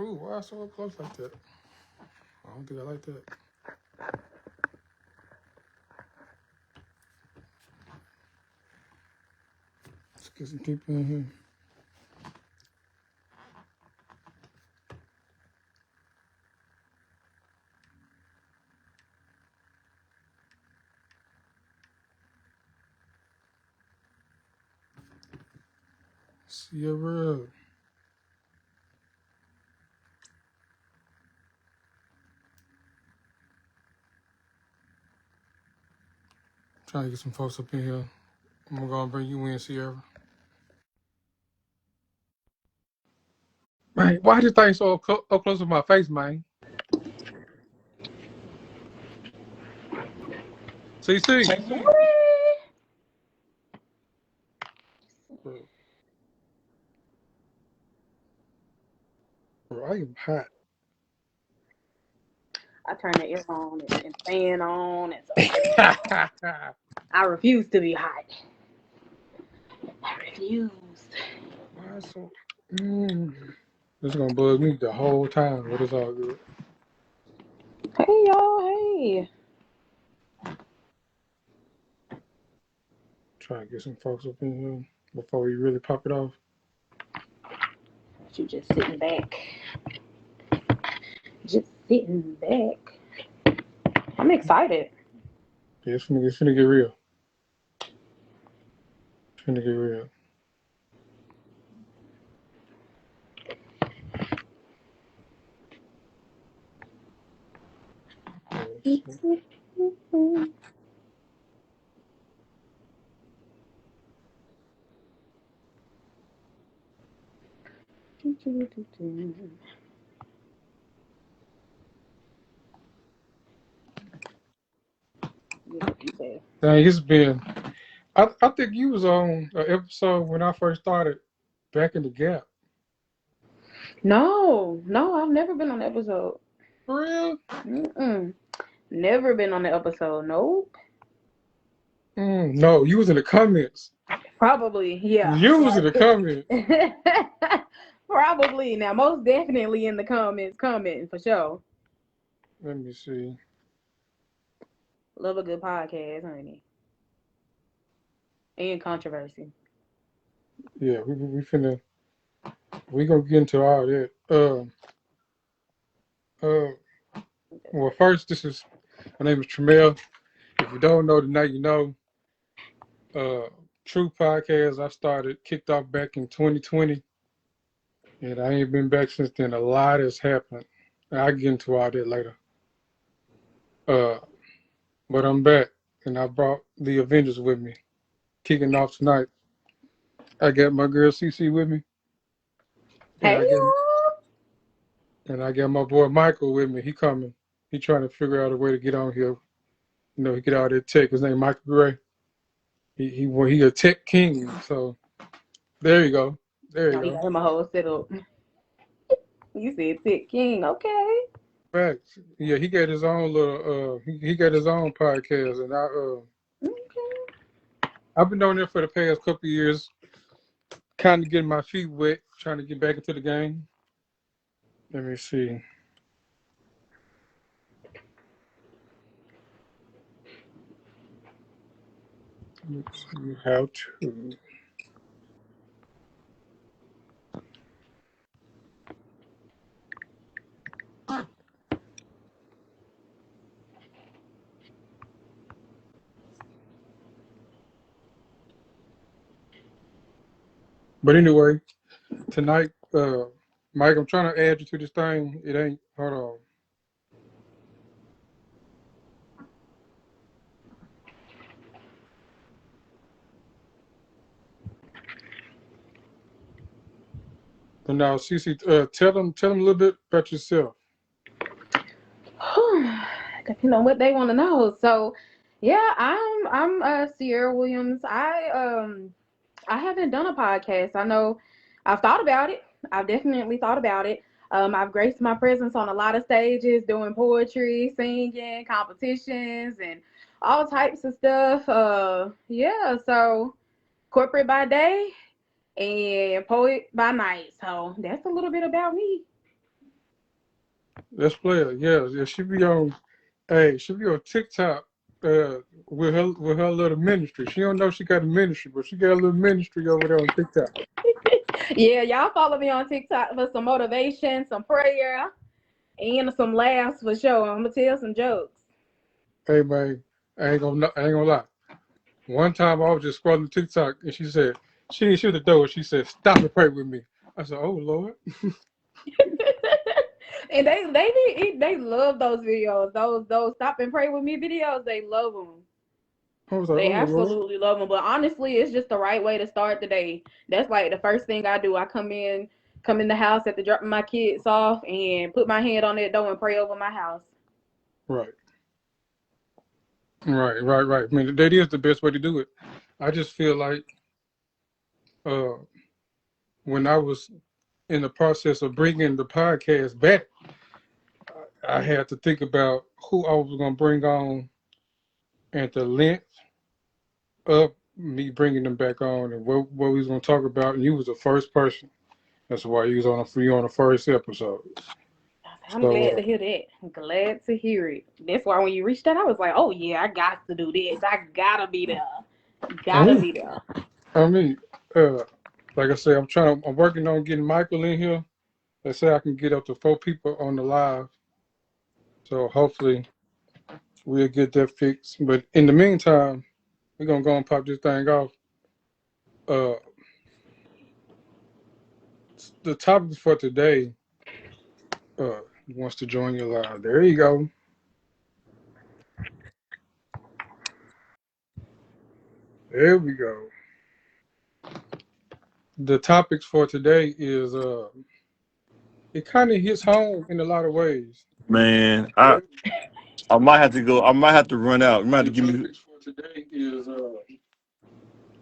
Oh, why so up close like that? I don't think I like that. Let's get some people in here. Sierra. Trying to get some folks up in here. I'm gonna bring you in, Sierra. Man, why this thing so up close to my face, man? CC. Bro, I am hot. I turn the air on and fan on, and so I refuse to be hot. I refuse. Why so? This is gonna bug me the whole time, but it's all good. Hey y'all, hey. Trying to get some folks up in here before we really pop it off. You just sitting back. Just sitting back. I'm excited. Yeah, it's finna get real. It's finna get real. Dang, it's been. I think you was on an episode when I first started back in the Gap. No, I've never been on the episode. For real? Never been on the episode. Nope. No, you was in the comments. Probably, yeah. You was in the comments. Probably. Now, most definitely in the commenting for sure. Let me see. Love a good podcast, honey. And controversy. Yeah, we gonna get into all that. Well, first, my name is Tramel. If you don't know, then now you know. True Podcast, kicked off back in 2020. And I ain't been back since then. A lot has happened. I'll get into all that later. But I'm back, and I brought the Avengers with me. Kicking off tonight. I got my girl CC with me. Hey, and I got my boy Michael with me. He coming. He trying to figure out a way to get on here. You know, he get out of that tech. His name Michael Gray. He a tech king. So there you go. There you he go. got him a whole setup. You said Tech King, okay. Facts. Yeah, he got his own little he got his own podcast, and I've been down there for the past couple of years, kind of getting my feet wet, trying to get back into the game. Let me see. Let's see how to. But anyway, tonight, Mike, I'm trying to add you to this thing. It ain't. Hold on. But now, Cece, tell them a little bit about yourself. Depending on what they want to know. So, yeah, I'm Sierra Williams. I haven't done a podcast. I know I've thought about it. I've definitely thought about it. I've graced my presence on a lot of stages, doing poetry, singing, competitions, and all types of stuff. Yeah, so corporate by day and poet by night. So that's a little bit about me. Let's play it. Yeah, yeah. She be on. Hey, she be on TikTok. With her little ministry. She don't know she got a ministry, but she got a little ministry over there on TikTok. Yeah, y'all follow me on TikTok for some motivation, some prayer, and some laughs for sure. I'm gonna tell some jokes. Hey man, I ain't gonna lie. One time I was just scrolling TikTok and she said she didn't shoot the door. She said, "Stop and pray with me." I said, "Oh Lord." And they love those videos. Those stop and pray with me videos. They love them. I was like, They "Oh Lord." absolutely love them. But honestly, it's just the right way to start the day. That's like the first thing I do. I come in the house after dropping my kids off, and put my hand on that door and pray over my house. Right, right. I mean, that is the best way to do it. I just feel like uh, when I was in the process of bringing the podcast back, I had to think about who I was going to bring on and the length of me bringing them back on and what we was going to talk about. And you was the first person. That's why you was on the first episode. I'm So glad to hear that. I'm glad to hear it. That's why when you reached out, I was like, oh yeah, I got to do this. I gotta be there. Gotta I be there. mean, uh, like I said, I'm working on getting Michael in here. They say I can get up to 4 people on the live. So hopefully we'll get that fixed. But in the meantime, we're gonna go and pop this thing off. Uh, the topic for today wants to join your live. There you go. There we go. The topics for today is it kind of hits home in a lot of ways. Man, I might have to go. I might have to run out. You might have The to give me. topics for today is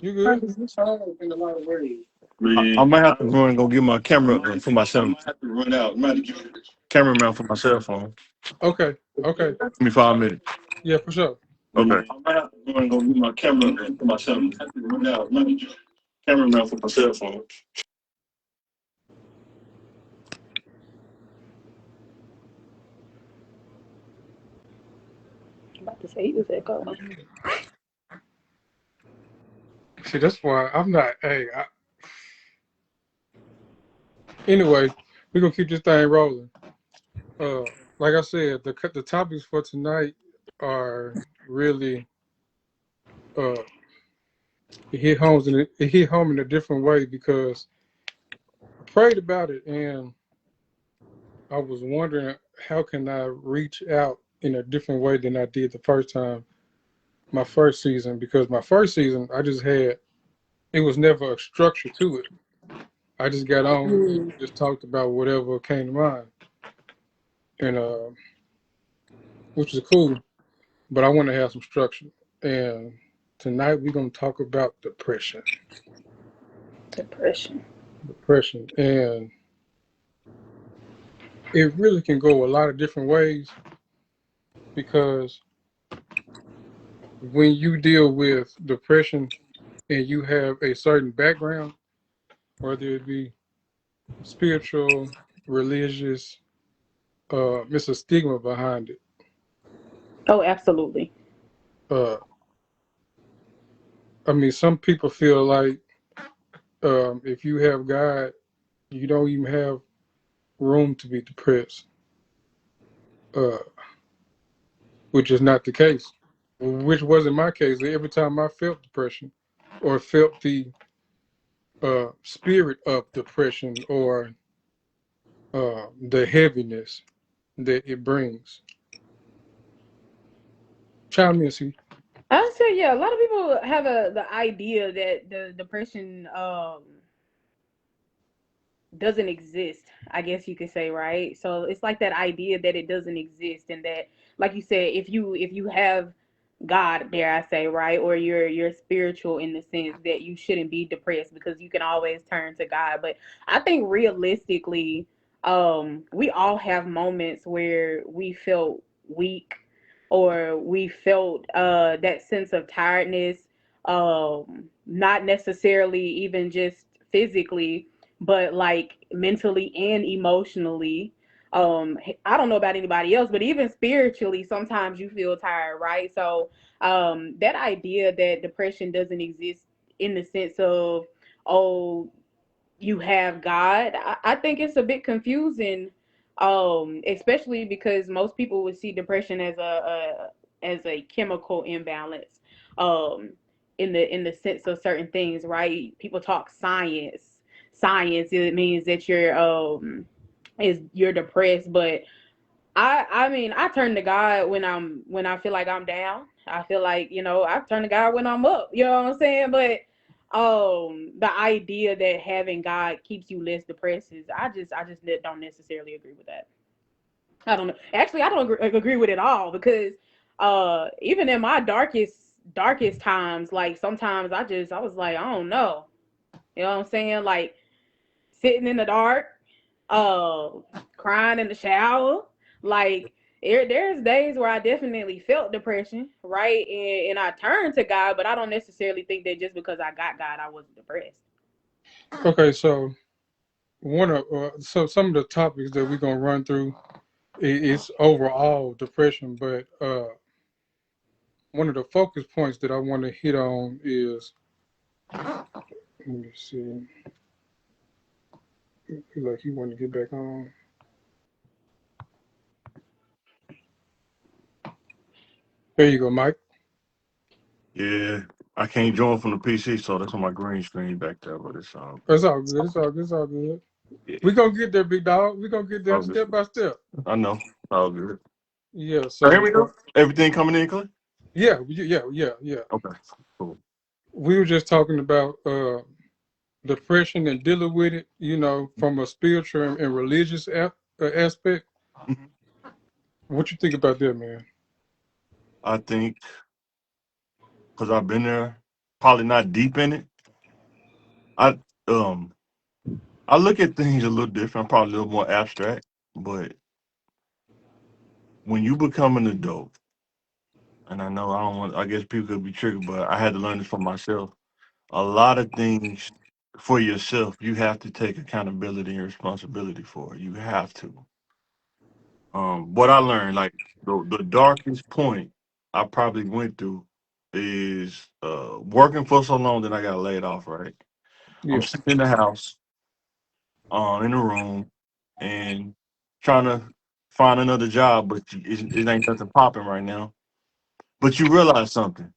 you good? It hits home in a lot of ways. I Man, might have to run and go get my camera for my I cell, might have to run out. I might have to give it. cameraman for my cell phone. Okay, okay, Give me 5 minutes. yeah, for sure. Okay. I might have to run and go get my camera for my cell. I have to run out. I might have to give cameraman for my cell phone. I'm about to say, he was echo. See, that's why I'm not. Hey, anyway, we're gonna keep this thing rolling. Uh, like I said, the topics for tonight are really uh it hit home in a different way because I prayed about it and I was wondering how can I reach out in a different way than I did the first time, my first season, because my first season I just had it was never a structure to it. I just got on and Mm. just talked about whatever came to mind, and which is cool. But I want to have some structure. And tonight we're gonna talk about depression. Depression. Depression, and it really can go a lot of different ways because when you deal with depression and you have a certain background, whether it be spiritual, religious, it's a stigma behind it. Oh, absolutely. Uh, I mean, some people feel like if you have God, you don't even have room to be depressed, uh, which is not the case. Which wasn't my case. Every time I felt depression or felt the spirit of depression or the heaviness that it brings. Chime in, see. I say, yeah, a lot of people have the idea that the depression doesn't exist, I guess you could say, right? So it's like that idea that it doesn't exist, and that, like you said, if you have God, dare I say, right, or you're spiritual in the sense that you shouldn't be depressed because you can always turn to God. But I think realistically, we all have moments where we felt weak, or we felt that sense of tiredness, not necessarily even just physically, but like mentally and emotionally. I don't know about anybody else, but even spiritually, sometimes you feel tired, right? So that idea that depression doesn't exist in the sense of, oh, you have God, I think it's a bit confusing, especially because most people would see depression as a chemical imbalance, um, in the sense of certain things, right? People talk science. Science, it means that you're depressed, but I mean, I turn to God when I feel like I'm down. I feel like, I turn to God when I'm up. You know what I'm saying? But the idea that having God keeps you less depressed is, I just don't necessarily agree with that. I don't know. Actually, I don't agree with it all, because even in my darkest times, like sometimes I was like, I don't know. You know what I'm saying? Like sitting in the dark, uh, crying in the shower. Like there's days where I definitely felt depression, right? And I turned to God, but I don't necessarily think that just because I got God, I wasn't depressed. Okay, so some of the topics that we're gonna run through is overall depression, but one of the focus points that I want to hit on is, let me see, like you want to get back on. There you go, Mike. Yeah, I can't join from the PC, so that's on my green screen back there. But it's It's all good. It's all good. It's all good. yeah, We gonna get there, big dog. We gonna get there all good. step by step. I know, all good. Yeah. Can you hear So me though? Everything coming in clear? yeah. Okay, cool. We were just talking about depression and dealing with it. From a spiritual and religious aspect. Mhm. What you think about that, man? I think because I've been there, probably not deep in it. I um I look at things a little different, probably a little more abstract. But when you become an adult, and I know I don't want, I guess people could be triggered, but I had to learn this for myself. A lot of things for yourself, you have to take accountability and responsibility for. You have to. What I learned, like the darkest point I probably went through is working for so long that I got laid off, right? I'm Yeah. sitting in the house, in the room, and trying to find another job, but it ain't nothing popping right now. But you realize something.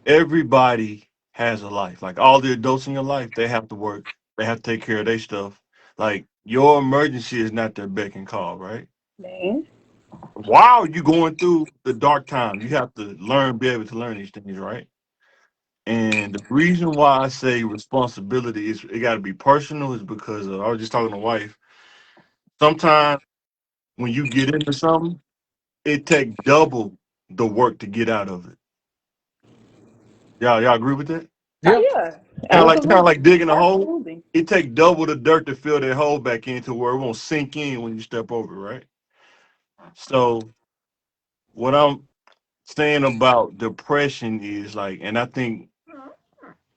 Everybody has a life. Like all the adults in your life, they have to work. They have to take care of their stuff. Like your emergency is not their beck and call, right? Man, While you going through the dark times, you have to learn, be able to learn these things, right? And the reason why I say responsibility is it got to be personal is because I was just talking to wife. Sometimes when you get into something, it take double the work to get out of it. Y'all agree with that? Yeah. yeah, Kind of absolutely, like digging a hole. absolutely. It take double the dirt to fill that hole back into where it won't sink in when you step over, right? So what I'm saying about depression is like, and I think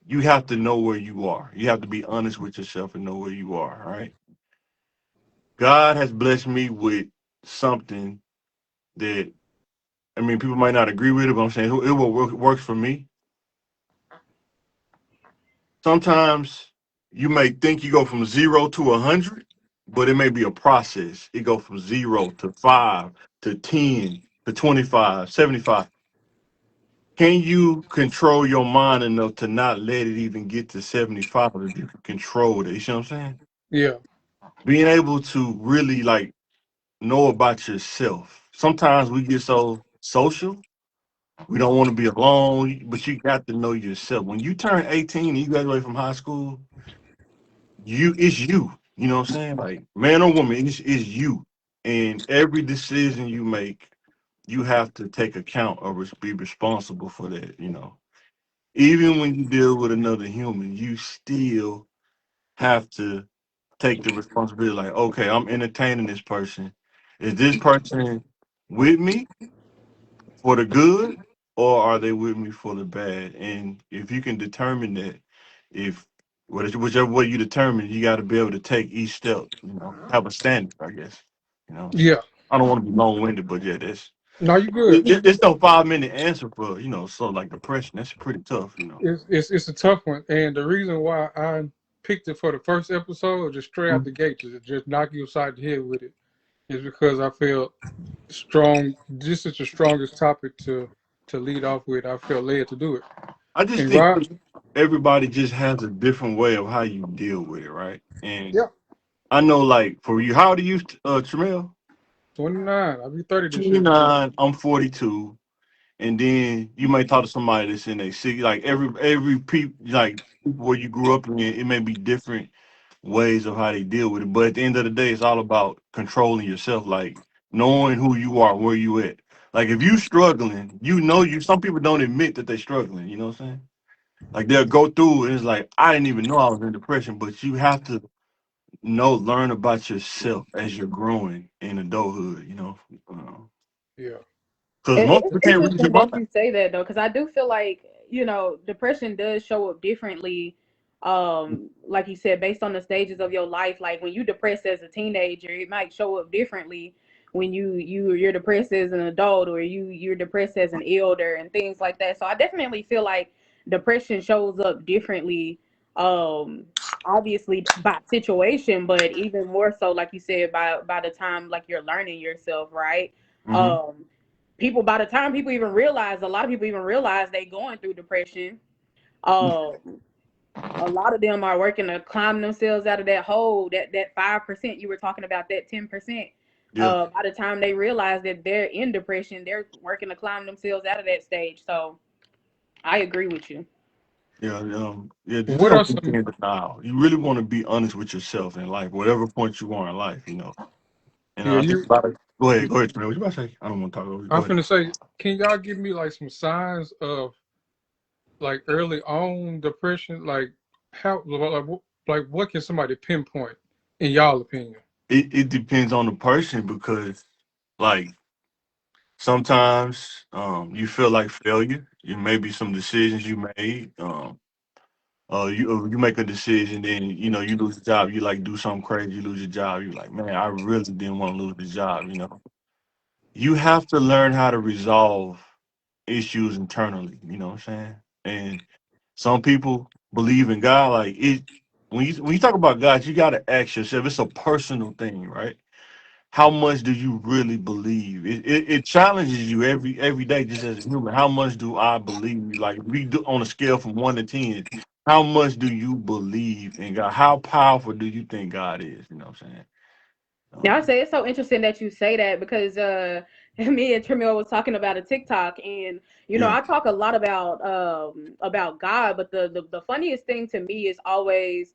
you have to know where you are. You have to be honest with yourself and know where you are, right? God has blessed me with something that I mean, people might not agree with it, but I'm saying it will works for me. Sometimes you may think you go from 0 to 100, but it may be a process. It go from 0 to 5 to 10 to 25, 75. Can you control your mind enough to not let it even get to 75 if you can control it? You see what I'm saying? Yeah. Being able to really like know about yourself. Sometimes we get so social, we don't want to be alone, but you got to know yourself. When you turn 18 and you graduate from high school, it's you. You know what I'm saying? Like man or woman, it's you. And every decision you make, you have to take account or be responsible for that. Even when you deal with another human, you still have to take the responsibility. Like, okay, I'm entertaining this person. Is this person with me for the good, or are they with me for the bad? And if you can determine that, if whichever way you determine, you got to be able to take each step. Have a standard, I guess. You know, Yeah. I don't want to be long winded, but yeah, No, you good. it's no 5 minute answer for so like depression. That's pretty tough. It's a tough one, and the reason why I picked it for the first episode, just straight out Mhm. the gate, just knock you upside the head with it, is because I feel strong. This is the strongest topic to lead off with. I felt led to do it. I just And think Rob, everybody just has a different way of how you deal with it, right? And yeah, I know, like for you, how old are you, Tramel? 29. I'll be 30 this year. 29. I'm 42. And then you might talk to somebody that's in a city, like every people like where you grew up in, it may be different ways of how they deal with it. But at the end of the day, it's all about controlling yourself, like knowing who you are, where you at. Like if you struggling, you. Some people don't admit that they're struggling. You know what I'm saying? Like they'll go through and it's like I didn't even know I was in depression, but you have to learn about yourself as you're growing in adulthood. Yeah, Because most It's people can't read your interesting that mind. you say that though, because I do feel like, depression does show up differently. Like you said, based on the stages of your life. Like when you depressed as a teenager, it might show up differently when you're depressed as an adult, or you're depressed as an elder and things like that. So I definitely feel like depression shows up differently. Um, Obviously by situation, but even more so, like you said, by the time like you're learning yourself, right? Hmm. Um, People, by the time people even realize, a lot of people even realize they going through depression. Um, a lot of them are working to climb themselves out of that hole, that 5% you were talking about, that 10%. Yeah. By the time they realize that they're in depression, they're working to climb themselves out of that stage. So I agree with you. Yeah, yeah. Just what are don't be some? in denial. You really want to be honest with yourself in life, whatever point you are in life. And Yeah, I think you. about it. Go ahead, Trey. What you about to say? I don't want to talk over you. I'm Go ahead. finna say, can y'all give me like some signs of like early on depression? Like how, like what can somebody pinpoint in y'all opinion? It depends on the person because, like, sometimes you feel like failure. It may be some decisions you made. You make a decision, then you lose the job. You like do something crazy, you lose your job. You're like, man, I really didn't want to lose the job. You have to learn how to resolve issues internally. You know what I'm saying? And some people believe in God. Like it when you talk about God, you got to ask yourself. It's a personal thing, right? How much do you really believe? It challenges you every day, just as a human. How much do I believe? Like if we do on a scale from 1 to 10. How much do you believe in God? How powerful do you think God is? You know what I'm saying? Now I Um, say it's so interesting that you say that because me and Tremel was talking about a TikTok, and yeah. I talk a lot about God, but the funniest thing to me is always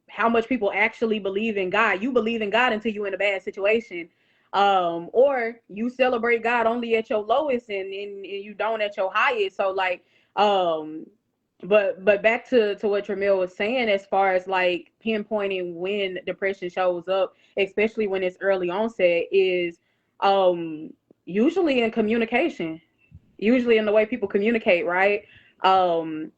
how much people actually believe in God. You believe in God until you're in a bad situation. Or you celebrate God only at your lowest, and you don't at your highest. So like um but back to what Tremel was saying, as far as like pinpointing when depression shows up, especially when it's early onset, is um usually in communication, usually in the way people communicate, right? um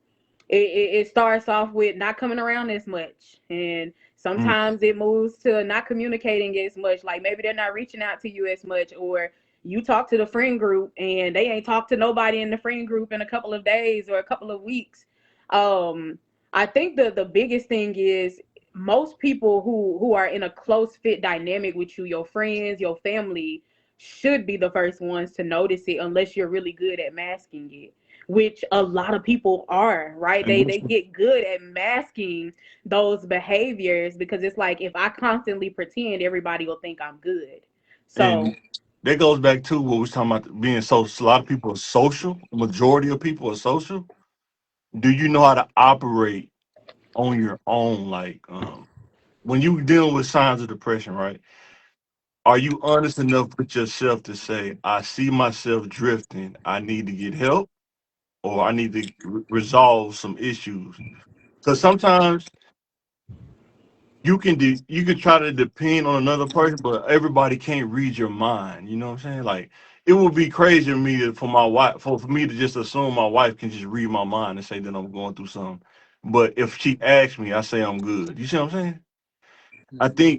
it starts off with not coming around as much, and Mm, sometimes it moves to not communicating as much, like maybe they're not reaching out to you as much, or you talk to the friend group and they ain't talked to nobody in the friend group in a couple of days or a couple of weeks. I think the biggest thing is most people who are in a close fit dynamic with you, your friends, your family, should be the first ones to notice it, unless you're really good at masking it, which a lot of people are, right? and They get good at masking those behaviors, because it's like, if I constantly pretend, everybody will think I'm good. So and that goes back to what we was talking about being social. A lot of people are social. Majority of people are social. Do you know how to operate on your own? Like when you dealing with signs of depression, right? Are you honest enough with yourself to say, I see myself drifting. I need to get help or I need to resolve some issues? Because sometimes you can try to depend on another person, but everybody can't read your mind. You know what I'm saying? Like it would be crazy for me for my wife for me to just assume my wife can just read my mind and say that I'm going through something. But if she asks me, I say I'm good. You see what I'm saying? I Mhm. think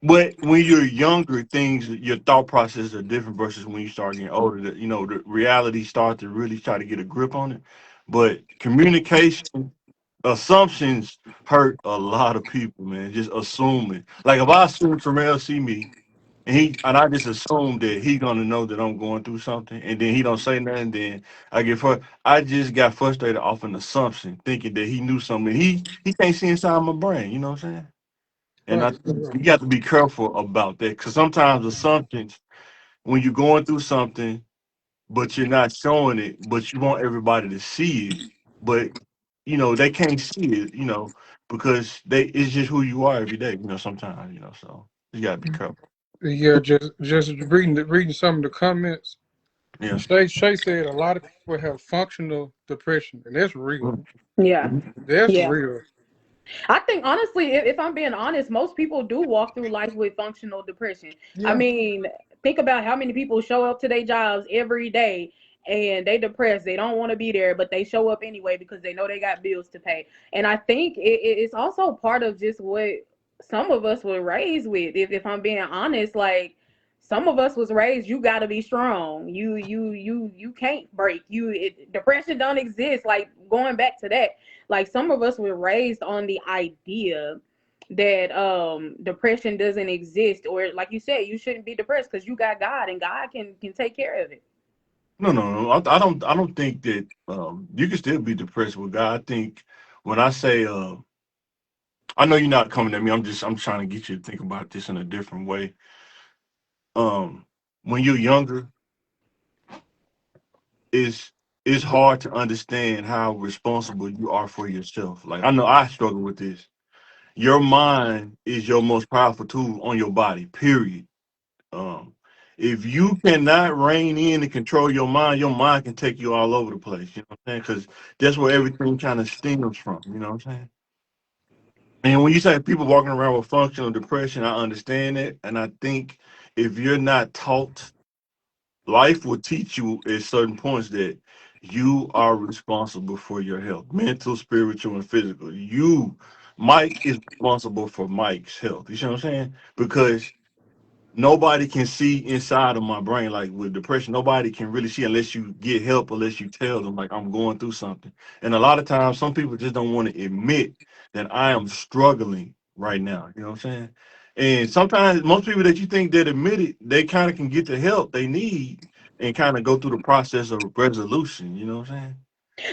But when you're younger, things your thought process are different versus when you start getting older. You know, the reality start to really try to get a grip on it. But communication assumptions hurt a lot of people, man. Just assuming. Like if I assume Terrell see me and I just assume that he gonna know that I'm going through something, and then he don't say nothing, then I just got frustrated off an assumption, thinking that he knew something. He can't see inside my brain. You know what I'm saying? And I Right, think right. you got to be careful about that because sometimes assumptions, when you're going through something, but you're not showing it, but you want everybody to see it, but they can't see it, because it's just who you are every day, sometimes, so you gotta be careful. Yeah, just reading some of the comments. Yeah. Shay said a lot of people have functional depression, and that's real. Mhm. Yeah. That's Yeah. real. I think honestly, if I'm being honest, most people do walk through life with functional depression. I Yeah, mean, think about how many people show up to their jobs every day and they depressed. They don't want to be there, but they show up anyway because they know they got bills to pay. And I think it's also part of just what some of us were raised with. If I'm being honest, like some of us was raised, you got to be strong. You can't break. Depression don't exist. Like going back to that, like some of us were raised on the idea that depression doesn't exist, or like you said, you shouldn't be depressed because you got God and God can take care of it. No, no, no. I don't think that you can still be depressed with God. I think when I say I know you're not coming at me. I'm trying to get you to think about this in a different way. Um, when you're younger, it's it's hard to understand how responsible you are for yourself. Like I know I struggle with this. Your mind is your most powerful tool on your body. Period. Um, if you cannot rein in and control your mind can take you all over the place. You know what I'm saying? Because that's where everything kind of stems from. You know what I'm saying? And when you say people walking around with functional depression, I understand it, and I think if you're not taught, life will teach you at certain points that you are responsible for your health, mental, spiritual, and physical. Mike is responsible for Mike's health. You see what I'm saying? Because nobody can see inside of my brain. Like with depression, nobody can really see unless you get help, unless you tell them like I'm going through something. And a lot of times some people just don't want to admit that I am struggling right now. You know what I'm saying? And sometimes most people that you think that admit it, they kind of can get the help they need and kind of go through the process of resolution. You know what I'm saying?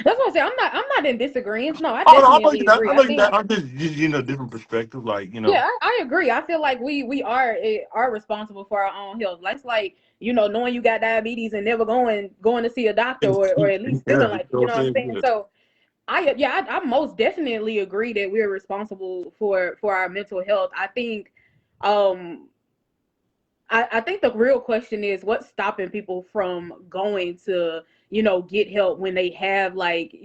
That's what I say. I'm not in disagreement. No, I Oh no, I know you're definitely not. I agree. I know you're not. think, I'm just different perspective. Like yeah, I agree. I feel like we are responsible for our own health. That's like, knowing you got diabetes and never going to see a doctor, or at least yeah, feeling you like it. know You what know what I'm I'm saying? saying? So I most definitely agree that we're responsible for our mental health. I think um I think the real question is what's stopping people from going to, get help when they have like,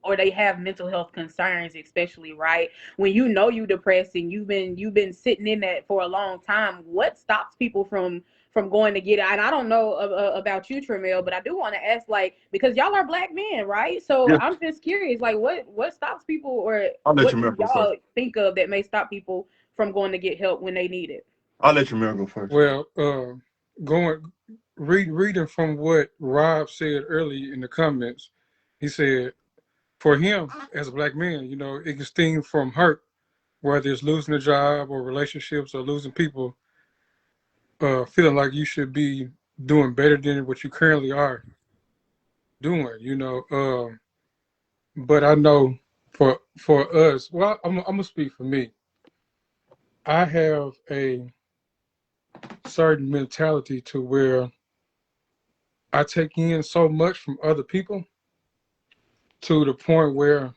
or they have mental health concerns, especially, right? When you depressed and you've been sitting in that for a long time, what stops people from going to get it? And I don't know about you, Tremel, but I do want to ask, like, because y'all are black men, right? So Yeah, I'm just curious, like, what stops people, or I'll let what you do go first. y'all think of that may stop people from going to get help when they need it? I'll let you go first. well, going reading from what Rob said earlier in the comments, he said for him as a black man, it can stem from hurt, whether it's losing a job or relationships or losing people, feeling like you should be doing better than what you currently are doing. But I know for us, well, I'm gonna speak for me. I have a certain mentality to where I take in so much from other people to the point where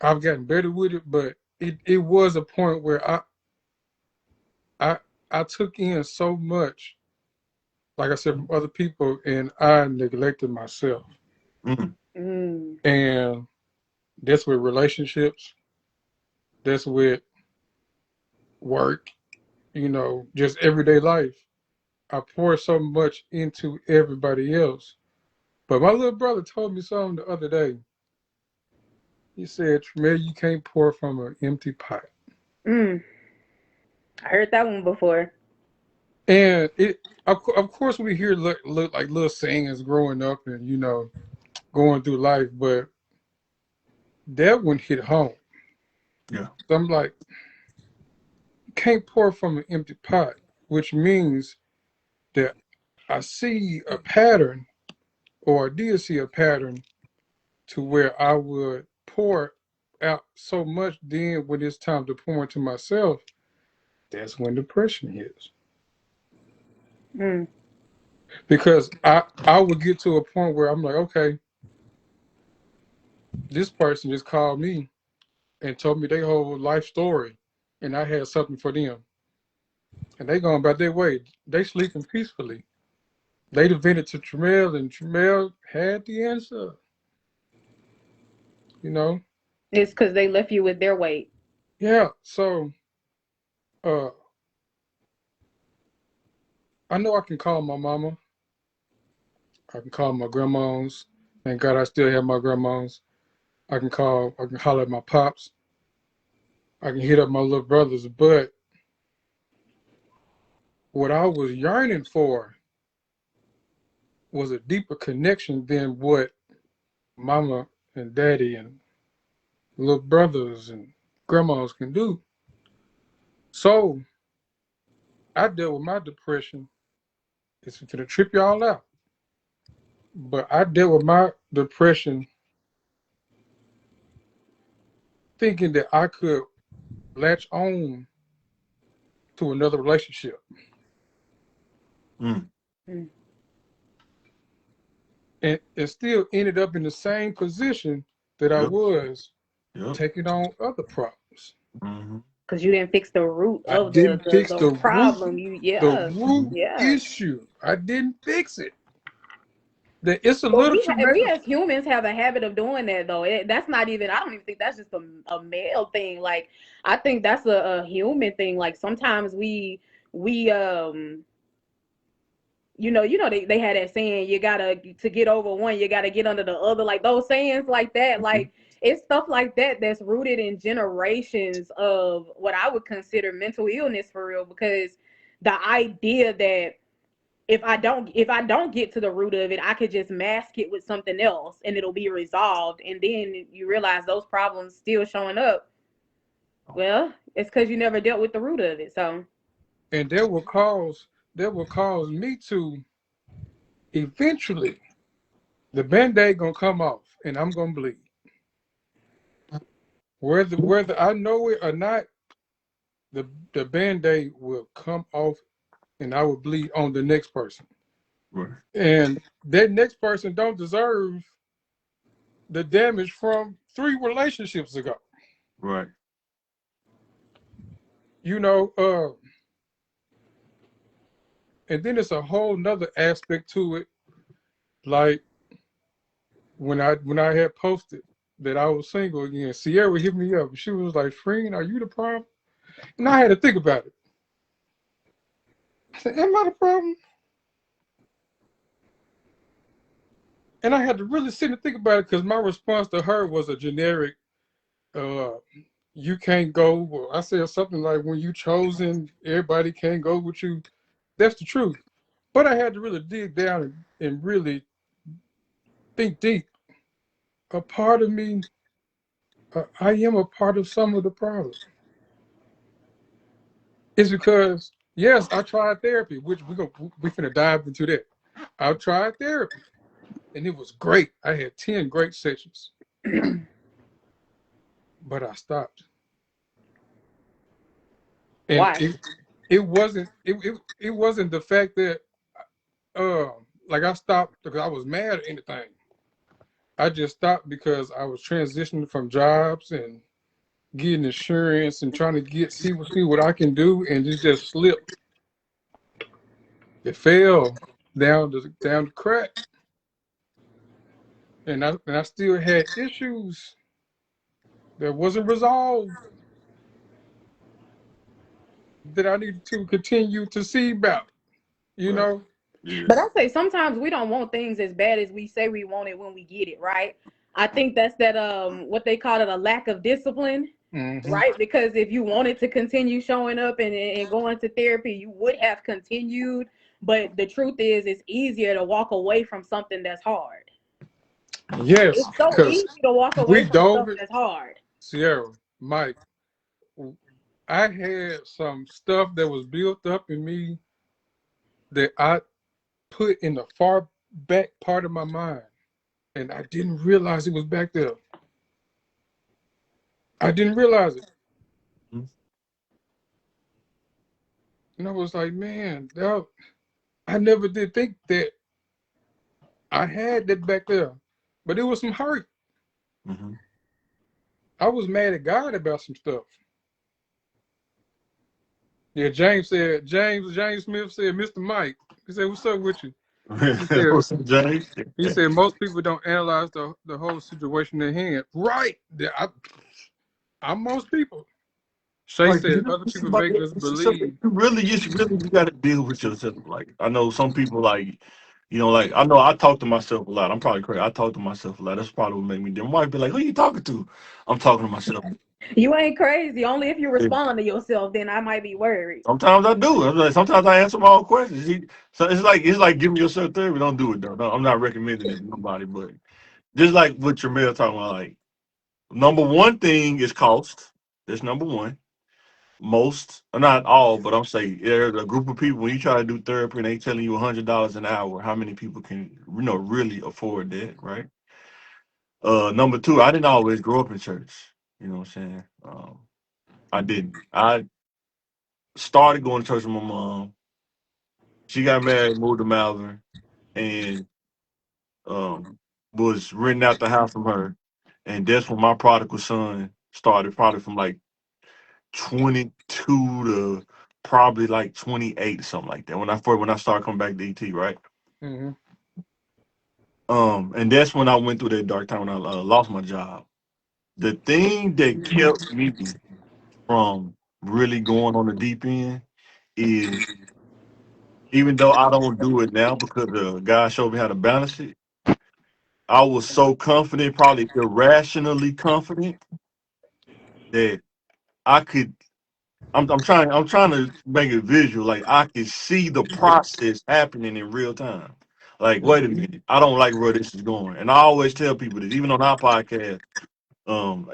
I've gotten better with it, but it was a point where I I took in so much, like I said, from other people, and I neglected myself. Mm. Mm. And that's with relationships, that's with work, just everyday life. I pour so much into everybody else. But my little brother told me something the other day. He said, Tremere, you can't pour from an empty pot. Mm. I heard that one before. And of course, we hear like little sayings growing up and going through life, but that one hit home. Yeah. So I'm like, you can't pour from an empty pot, which means that I see a pattern, or I did see a pattern to where I would pour out so much. Then when it's time to pour into myself, that's when depression hits. Mm. Because I would get to a point where I'm like, okay, this person just called me and told me their whole life story, and I had something for them, and they going about their way. They sleeping peacefully. They vented to Tremel, and Tremel had the answer. You know, It's because they left you with their weight. yeah. So uh, I know I can call my mama. I can call my grandmas. Thank God I still have my grandmas. I can holler at my pops. I can hit up my little brothers. But what I was yearning for was a deeper connection than what mama and daddy and little brothers and grandmas can do. So I dealt with my depression. It's gonna trip y'all out. But I dealt with my depression thinking that I could latch on to another relationship. Mm. Mm. And still ended up in the same position that I Yep. was Yep. taking on other problems. Mm-hmm. Because you didn't fix the root I of didn't fix the problem. You, the yeah, root Mm-hmm. yeah. issue. I didn't fix it. It's a But little we traumatic. as humans have a habit of doing that though. That's not even. I don't even think that's just a male thing. Like I think that's a human thing. Like sometimes we they had that saying, you gotta, to get over one you gotta get under the other, like those sayings like that. Mm-hmm. Like it's stuff like that that's rooted in generations of what I would consider mental illness for real, because the idea that if I don't get to the root of it, I could just mask it with something else and it'll be resolved, and then you realize those problems still showing up. Well, it's because you never dealt with the root of it. So And that will cause me to eventually the band-aid gonna come off and I'm gonna bleed. Whether I know it or not, the band-aid will come off and I will bleed on the next person. Right. And that next person don't deserve the damage from 3 relationships ago. Right. You know, uh, and then it's a whole nother aspect to it. Like when I had posted that I was single again, Sierra hit me up. She was like, "Freen, are you the problem?" And I had to think about it. I said, "Am I the problem?" And I had to really sit and think about it because my response to her was a generic, uh, "You can't go." Well, I said something like, "When you chosen, everybody can't go with you." That's the truth. But I had to really dig down and really think deep. A part of me, I am a part of some of the problem. It's because yes, I tried therapy, which we finna dive into that. I tried therapy, and it was great. I had 10 great sessions, but I stopped, and why? it wasn't the fact that like I stopped because I was mad or anything. I just stopped because I was transitioning from jobs and getting insurance and trying to see what I can do, and it just slipped. It fell down the crack, and I still had issues that wasn't resolved that I needed to continue to see about. You Right. know, Yeah. But I say sometimes we don't want things as bad as we say we want it when we get it, right? I think that's that what they call it, a lack of discipline. Mm-hmm. right? Because if you wanted to continue showing up and going to therapy, you would have continued. But the truth is, it's easier to walk away from something that's hard. Yes, It's so because easy to walk we away from dove stuff it, that's hard. Sierra, Mike. I had some stuff that was built up in me that I put in the far back part of my mind, and I didn't realize it was back there. I didn't realize it, Mhm. and I was like, man, I never did think that I had that back there, but it was some hurt. Mhm. I was mad at God about some stuff. Yeah, James Smith said, Mr. Mike. He said, "What's up with you?" He said, What's up, James? He said most people don't analyze the whole situation at hand. Right. I'm most people. Shay Like said other people make us believe. you really you got to deal with yourself. Like I know some people like, like I know I talk to myself a lot. I'm probably crazy. I talk to myself a lot. That's probably what made me. Them might be like, who you talking to? I'm talking to myself. You ain't crazy. Only if you Yeah. respond to yourself, then I might be worried. Sometimes I do. Sometimes I answer my own questions. So it's like giving yourself therapy. Don't do it though. No, I'm not recommending it to nobody. But just like what your mail talking about, like number one thing is cost. That's number one. Most, not all, but I'm saying there's a group of people when you try to do therapy and they telling you $100 an hour. How many people can really afford that, right? Number two, I didn't always grow up in church. You know what I'm saying? I didn't. I started going to church with my mom. She got married, moved to Malvern, and um, was renting out the house from her. And that's when my prodigal son started, probably from like 22 to probably like 28 or something like that. When I started coming back to ET, right? Hmm. And that's when I went through that dark time when I lost my job. The thing that kept me from really going on the deep end is even though I don't do it now because the guy showed me how to balance it, I was so confident, probably irrationally confident, that I could I'm trying to make it visual. Like I can see the process happening in real time. Like, wait a minute, I don't like where this is going. And I always tell people this, even on our podcast.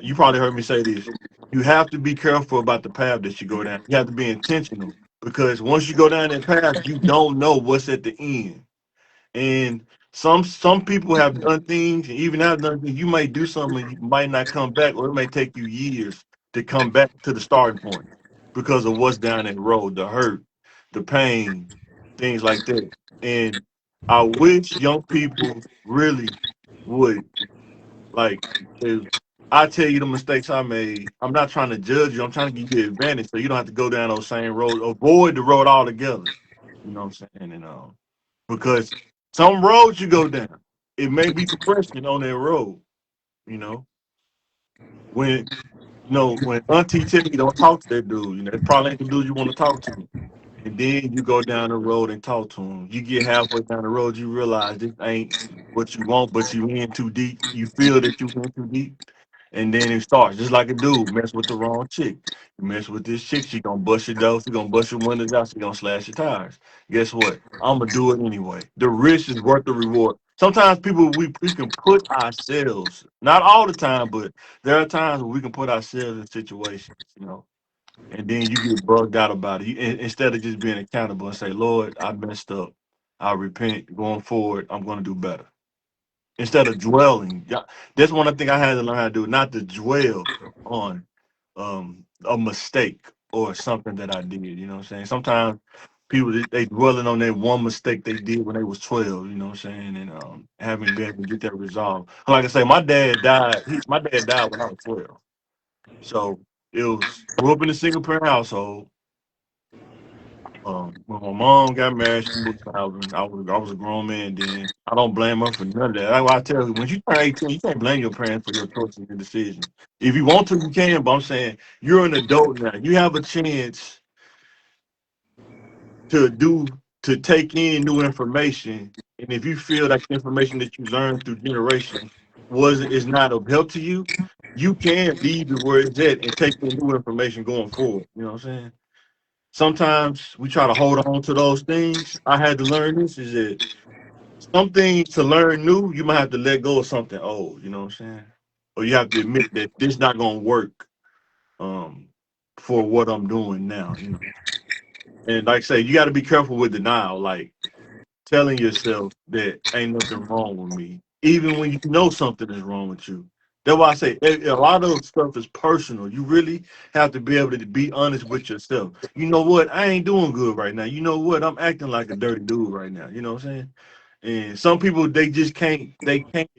You probably heard me say this. You have to be careful about the path that you go down. You have to be intentional because once you go down that path, you don't know what's at the end. And some people have done things, and even have done things. You might do something, and you might not come back, or it may take you years to come back to the starting point because of what's down that road, the hurt, the pain, things like that. And I wish young people really would like if I tell you the mistakes I made. I'm not trying to judge you. I'm trying to give you advantage so you don't have to go down those same roads. Avoid the road altogether. You know what I'm saying? And because some roads you go down, it may be depression on that road. You know, when when Auntie tell you don't talk to that dude, it probably ain't the dude you want to talk to. And then you go down the road and talk to him. You get halfway down the road, you realize this ain't what you want, but you in too deep. You feel that you went too deep. And then it starts just like a dude mess with the wrong chick. You mess with this chick, she gonna bust your doors, she gonna bust your windows out, she gonna slash your tires. Guess what? I'm gonna do it anyway. The risk is worth the reward. Sometimes people we can put ourselves, not all the time, but there are times where we can put ourselves in situations, and then you get bugged out about it. Instead of just being accountable and say, Lord, I messed up. I repent. Going forward, I'm gonna do better instead of dwelling. Yeah, that's one thing I had to learn how to do, not to dwell on a mistake or something that I did. You know what I'm saying? Sometimes people they dwelling on that one mistake they did when they was 12. You know what I'm saying? And haven't been able to get that resolved. Like I say, my dad died. My dad died when I was 12. So it was grew up in a single parent household. When my mom got married, she moved to Alvin. I was a grown man then. I don't blame her for none of that. That's why I tell you, when you turn 18, you can't blame your parents for your choices and decisions. If you want to, you can. But I'm saying you're an adult now. You have a chance to take in new information. And if you feel that the information that you learned through generations was is not of help to you, you can leave it where it's at and take the new information going forward. You know what I'm saying? Sometimes we try to hold on to those things. I had to learn this is that something to learn new, you might have to let go of something old. You know what I'm saying? Or you have to admit that this not gonna work um for what I'm doing now. You know, and like I say, you got to be careful with denial. Like telling yourself that ain't nothing wrong with me, even when you know something is wrong with you. That's why I say a lot of stuff is personal. You really have to be able to be honest with yourself. You know what? I ain't doing good right now. You know what? I'm acting like a dirty dude right now. You know what I'm saying? And some people they just can't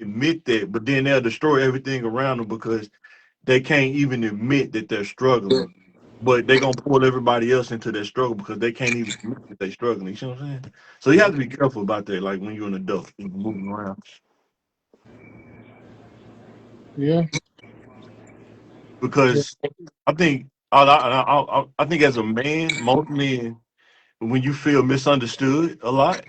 admit that, but then they'll destroy everything around them because they can't even admit that they're struggling. But they gonna pull everybody else into their struggle because they can't even admit that they're struggling. You see what I'm saying? So you have to be careful about that, like when you're an adult and moving around. Yeah. Because I think I think as a man, most men, when you feel misunderstood a lot,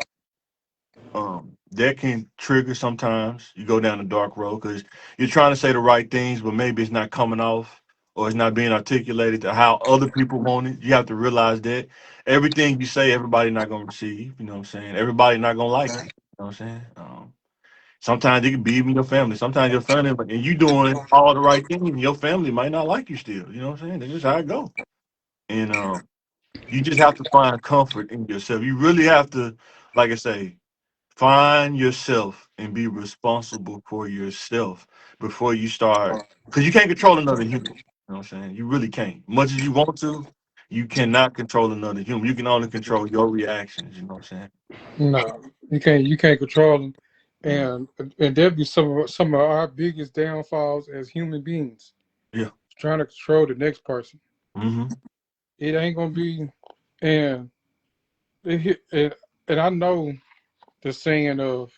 that can trigger sometimes. You go down the dark road because you're trying to say the right things, but maybe it's not coming off or it's not being articulated to how other people want it. You have to realize that everything you say, everybody not gonna receive. You know what I'm saying? Everybody not gonna like it. You know what I'm saying? Sometimes it can be even your family. Sometimes your family, and you doing all the right things, and your family might not like you still. You know what I'm saying? That's just how it go. And you just have to find comfort in yourself. You really have to, like I say, find yourself and be responsible for yourself before you start, because you can't control another human. You know what I'm saying? You really can't. Much as you want to, you cannot control another human. You can only control your reactions. You know what I'm No, you can't control them, saying? and that'd be some of our biggest downfalls as human beings. Yeah. Trying to control the next person. Mm-hmm. It ain't gonna be, and and I know the saying of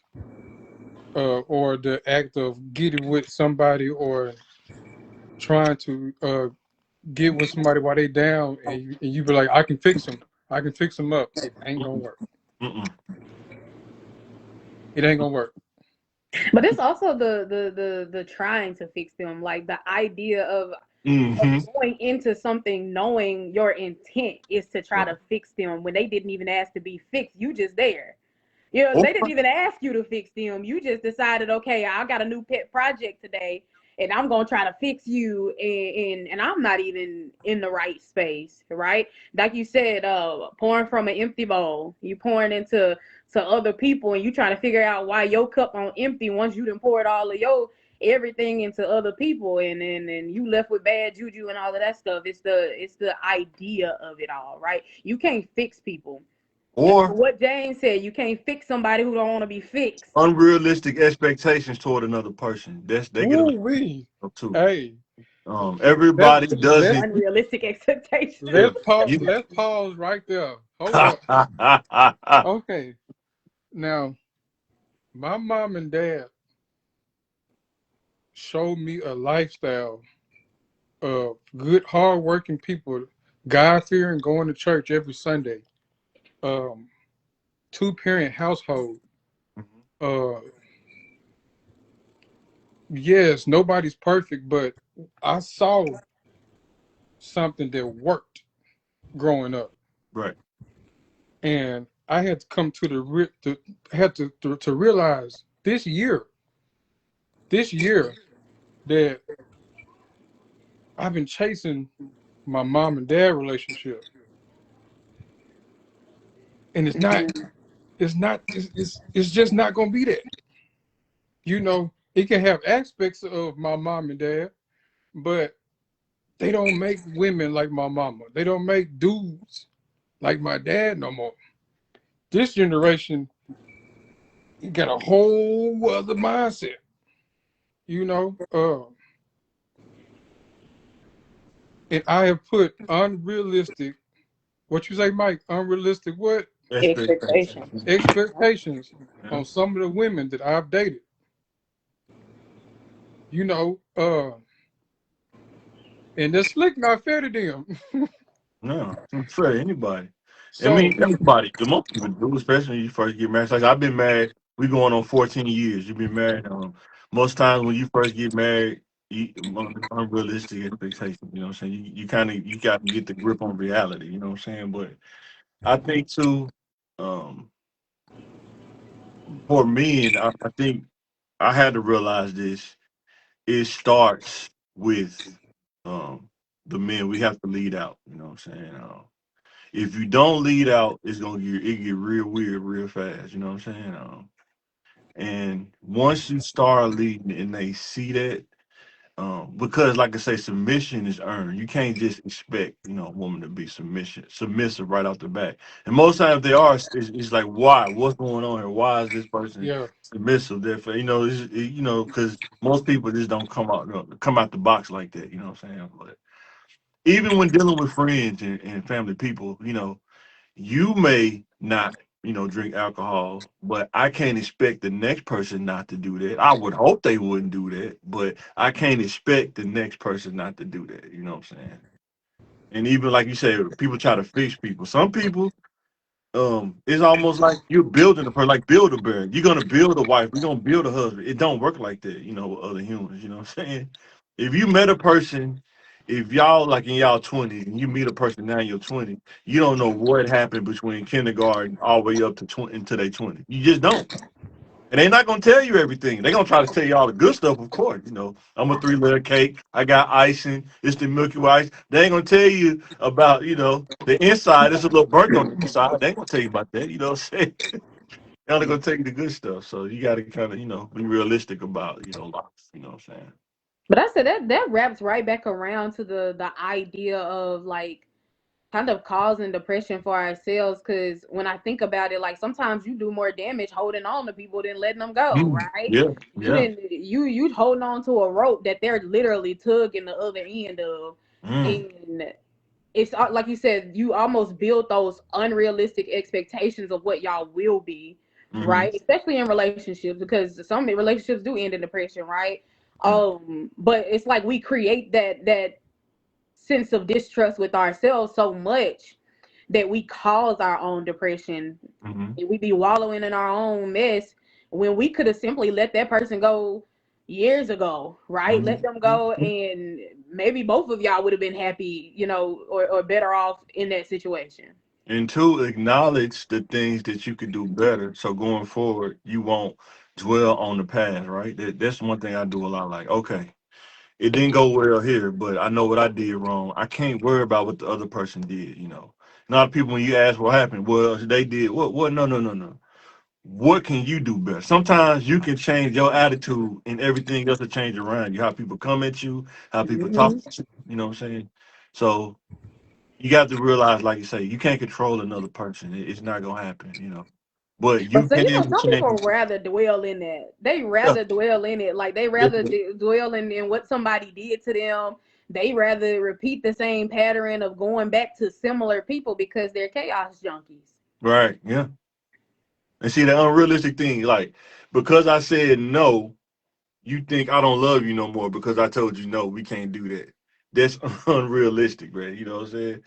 or the act of getting with somebody or trying to get with somebody while they down, and you be like, I can fix them. I can fix them up. It ain't gonna Mm-mm. work. Mm-mm. It ain't gonna work. But it's also the trying to fix them, like the idea of Mm-hmm. going into something knowing your intent is to try Right. to fix them when they didn't even ask to be fixed. You just there. You know, Or, they didn't even ask you to fix them. You just decided, okay, I got a new pet project today, and I'm gonna try to fix you, and I'm not even in the right space, right? Like you said, pouring from an empty bowl. You pouring into other people, and you trying to figure out why your cup on empty once you done poured all of your everything into other people, and you left with bad juju and all of that stuff. It's the idea of it all, right? You can't fix people. or What James said, you can't fix somebody who don't want to be fixed. unrealistic expectations toward another person. They get a Ooh wee. too. Hey, let Everybody let doesn't. Unrealistic expectations. Yeah. let's You, pause right there. Hold up. Okay. Now, my mom and dad showed me a lifestyle of good, hardworking people, God fearing, going to church every Sunday. Um, Two-parent household. Uh, yes, nobody's perfect, but I saw something that worked growing up, right. and I had to come to the had to realize this year that I've been chasing my mom and dad relationship, and it's just not gonna be that. It can have aspects of my mom and dad, but they don't make women like my mama. They don't make dudes like my dad no more. This generation got a whole other mindset. You know, and I have put unrealistic. What you say, Mike? Unrealistic what? Expectations. Expectations Yeah. on some of the women that I've dated. You know, and the slick not fair to them. No, I'm fair to anybody. I So mean, everybody. The most people do, especially when you first get married. Like I've been married. We going on 14 years. You've been married. Most times when you first get married, unrealistic expectations. You know what I'm saying? You kind of you got to get the grip on reality. You know what I'm saying? But I think too, um, for me, and I think I had to realize this. It starts with um, the men. We have to lead out. You know what I'm saying? If you don't lead out, it get real weird real fast. You know what I'm saying? And once you start leading and they see that, because like I say, submission is earned. You can't just expect, a woman to be submissive right off the bat. And most times they are. It's like, why? What's going on here? Why is this person Yeah, submissive? Therefore, because most people just don't come out the box like that. You know what I'm saying? But even when dealing with friends and family people, you may not, drink alcohol, but I can't expect the next person not to do that. I would hope they wouldn't do that, but I can't expect the next person not to do that. You know what I'm saying? And even like you said, people try to fix people. Some people, it's almost like you're building a person, like build a bear. You're gonna build a wife. We're gonna build a husband. It don't work like that, with other humans. You know what I'm saying? If you met a person, if y'all like in y'all 20s and you meet a person now in your 20s, you don't know what happened between kindergarten all the way up to 20 into their 20s. You just don't. And they're not gonna tell you everything. They're gonna try to tell you all the good stuff, of course. I'm a three-layer cake. I got icing. It's the Milky Way ice. They ain't gonna tell you about, the inside. It's a little burnt on the inside. They ain't gonna tell you about that. You know what I'm saying? They're only gonna tell you the good stuff. So you gotta kind of, be realistic about, life. You know what I'm saying? But I said that wraps right back around to the idea of like kind of causing depression for ourselves. Because when I think about it, like sometimes you do more damage holding on to people than letting them go, Mm. right? Yeah, You yeah. didn't you holding on to a rope that they're literally tugging the other end of, Mm. and it's like you said, you almost build those unrealistic expectations of what y'all will be, Mm-hmm. right? Especially in relationships, because some relationships do end in depression, right? Mm. But it's like we create that sense of distrust with ourselves so much that we cause our own depression. Mm-hmm. We be wallowing in our own mess when we could have simply let that person go years ago, right? Let them go, Mm-hmm. and maybe both of y'all would have been happy, or better off in that situation. And two, acknowledge the things that you could do better. So going forward, you won't dwell on the past, right? That's one thing I do a lot. Like, okay, it didn't go well here, but I know what I did wrong. I can't worry about what the other person did. A lot of people, when you ask what happened, well, they did what? What? No, no, no, no. What can you do better? Sometimes you can change your attitude, and everything else will change around you. How people come at you, how people talk Hmm. to you. You know what I'm saying? So you got to realize, like you say, you can't control another person. It's not gonna happen. But But you so can some people change. rather dwell in that. They Yeah, rather dwell in it. Like they yeah, rather dwell in what somebody did to them. They rather repeat the same pattern of going back to similar people because they're chaos junkies. right, yeah. And see the unrealistic thing, like because I said no, you think I don't love you no more because I told you no. We can't do that. That's unrealistic, man. You know what I'm saying?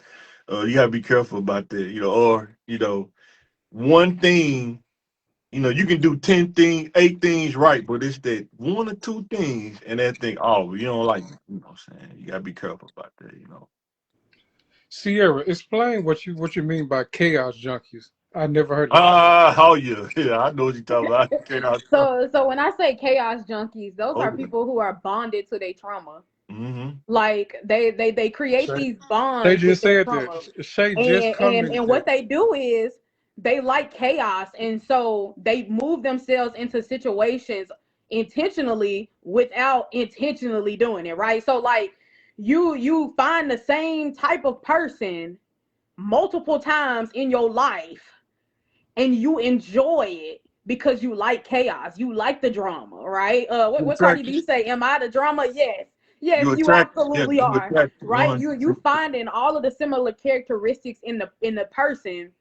You gotta be careful about that. Or one thing. You can do 10 things, 8 things right, but it's that one or two things, and that thing, oh, you don't like me. You know what I'm saying? You gotta be careful about that. Sierra, explain what you mean by chaos junkies. I never heard of that. Oh yeah, yeah, I know what you're talking about. Okay, So when I say chaos junkies, those are okay. people who are bonded to their trauma. Mm-hmm. Like they create Shay, these Shay bonds with just their said that. trauma, Shay just and commented what they do is they like chaos, and so they move themselves into situations intentionally without intentionally doing it, right? So like you find the same type of person multiple times in your life, and you enjoy it because you like chaos, you like the drama, right? What Cardi Attracted. B say? Am I the drama? Yes, yes, You you attract. Yeah, absolutely you are, attract right? one. You finding all of the similar characteristics in the person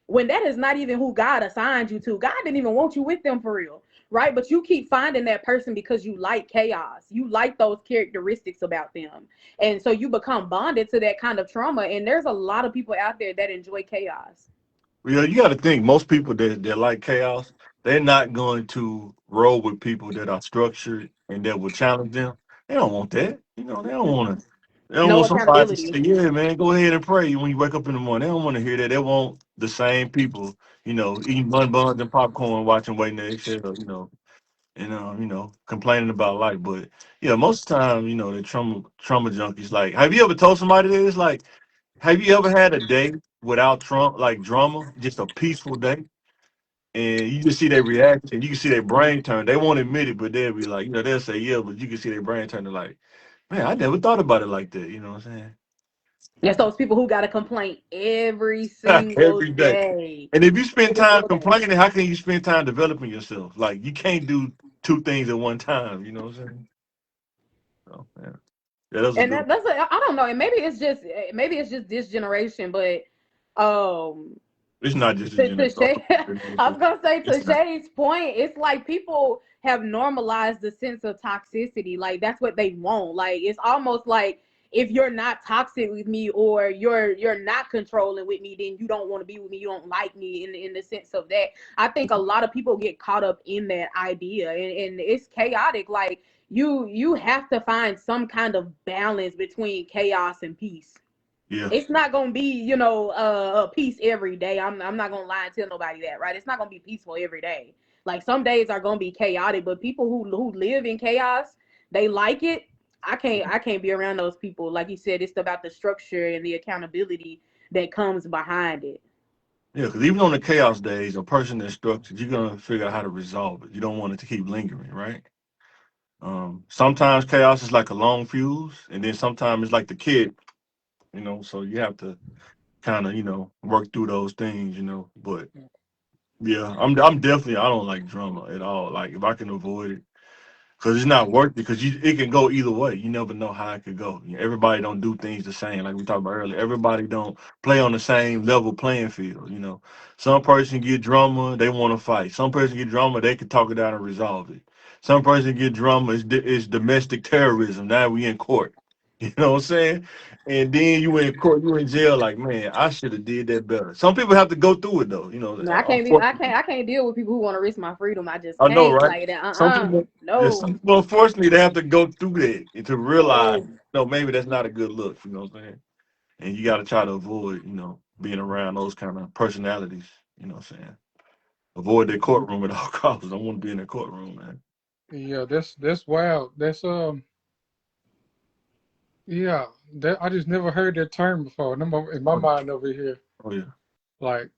when that is not even who God assigned you to. God didn't even want you with them for real, right? But you keep finding that person because you like chaos. You like those characteristics about them. And so you become bonded to that kind of trauma. And there's a lot of people out there that enjoy chaos. Yeah, you got to think most people that like chaos, they're not going to roll with people that are structured and that will challenge them. They don't want that. You know, they don't want to. They don't No want somebody to accountability. say, "Yeah, man, go ahead and pray when you wake up in the morning." They don't want to hear that. They want the same people, eating buns and popcorn, watching Waiting to Exhale, and complaining about life. But yeah, most of the time, the trauma junkies. Like, have you ever told somebody this? Like, have you ever had a day without like drama, just a peaceful day? And you just see their reaction. You can see their brain turn. They won't admit it, but they'll be like, they'll say yeah, but you can see their brain turning like, man, I never thought about it like that. You know what I'm It's those people who got a complaint every saying? single Every day. day. And if you spend Every time single day. complaining, how can you spend time developing yourself? Like, you can't do two things at one time. You know what I'm saying? So, yeah, that was a And good one. I don't know, and maybe it's just this generation, but um It's not just a to generation. Shay, I was gonna say It's to not. Shay's point, it's like people have normalized the sense of toxicity. Like that's what they want. Like it's almost like if you're not toxic with me or you're not controlling with me, then you don't want to be with me. You don't like me in the sense of that. I think a lot of people get caught up in that idea, and it's chaotic. Like you have to find some kind of balance between chaos and peace. Yeah. It's not gonna be, a peace every day. I'm not gonna lie and tell nobody that, right? It's not gonna be peaceful every day. Like some days are gonna be chaotic, but people who live in chaos, they like it. I can't be around those people. Like you said, it's about the structure and the accountability that comes behind it. Yeah, because even on the chaos days, a person that's structured, you're gonna figure out how to resolve it. You don't want it to keep lingering, right? Sometimes chaos is like a long fuse, and then sometimes it's like the kid, So you have to kind of, work through those things, But yeah, I'm definitely I don't like drama at all. Like if I can avoid it, because it's not worth it. Because it can go either way. You never know how it could go. Everybody don't do things the same. Like we talked about earlier, everybody don't play on the same level playing field. Some person get drama, they want to fight. Some person get drama, they can talk it out and resolve it. Some person get drama, it's domestic terrorism. Now we in court. You know what I'm saying? And then you in court, you in jail. Like, man, I should have did that better. Some people have to go through it though. No, I can't be. I can't deal with people who want to risk my freedom. I just I know, can't right? like that. Some people, yeah, No, some people, unfortunately, they have to go through that and to realize, no. no, maybe that's not a good look. You know what I'm saying? And you got to try to avoid, being around those kind of personalities. You know what I'm saying? Avoid their courtroom at all costs. Don't want to be in their courtroom, man. Yeah, that's wild. That's yeah. That I just never heard that term before. In my Oh, mind over here, oh, yeah. like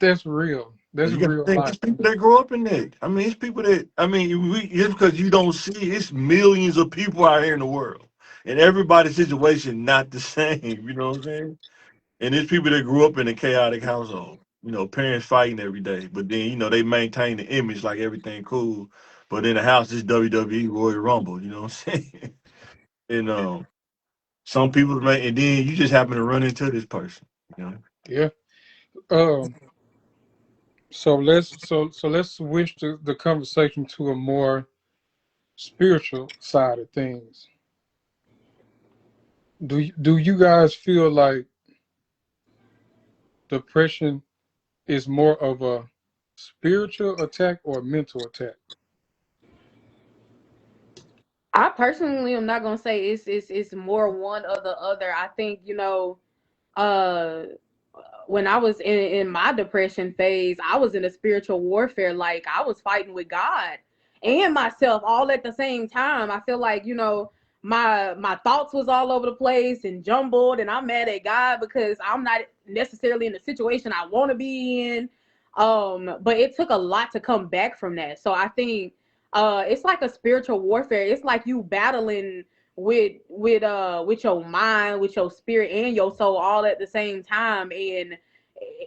that's real. That's You got to real think life. it's people that grow up in that. I mean, it's people that just because you don't see it, it's millions of people out here in the world, and everybody's situation not the same. You know what I'm saying? And there's people that grew up in a chaotic household. Parents fighting every day, but then they maintain the image like everything cool. But in the house, it's WWE Royal Rumble. You know what I'm saying? And some people may, and then you just happen to run into this person. You know? Yeah. Um. So let's switch the conversation to a more spiritual side of things. Do you guys feel like depression is more of a spiritual attack or a mental attack? I personally am not gonna say it's more one or the other. I think uh when I was in my depression phase, I was in a spiritual warfare. Like I was fighting with God and myself all at the same time. I feel like, my thoughts was all over the place and jumbled, and I'm mad at God because I'm not necessarily in the situation I want to be in. But it took a lot to come back from that. So I think it's like a spiritual warfare. It's like you battling with your mind, with your spirit and your soul all at the same time, and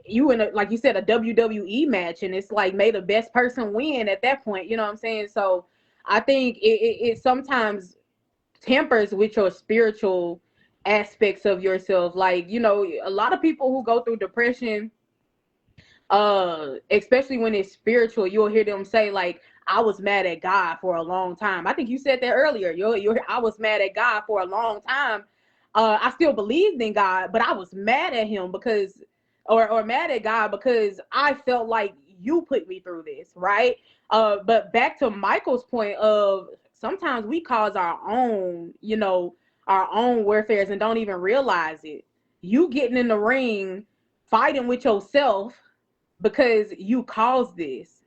you in like you said, a WWE match, and it's like may the best person win at that point. You know what I'm saying? So I think it sometimes tempers with your spiritual aspects of yourself. Like a lot of people who go through depression, especially when it's spiritual, you'll hear them say like, I was mad at God for a long time. I think you said that earlier. I was mad at God for a long time. I still believed in God, but I was mad at him because or mad at God because I felt like you put me through this, right? But back to Michael's point of sometimes we cause our own, our own warfares and don't even realize it. You getting in the ring, fighting with yourself because you caused this.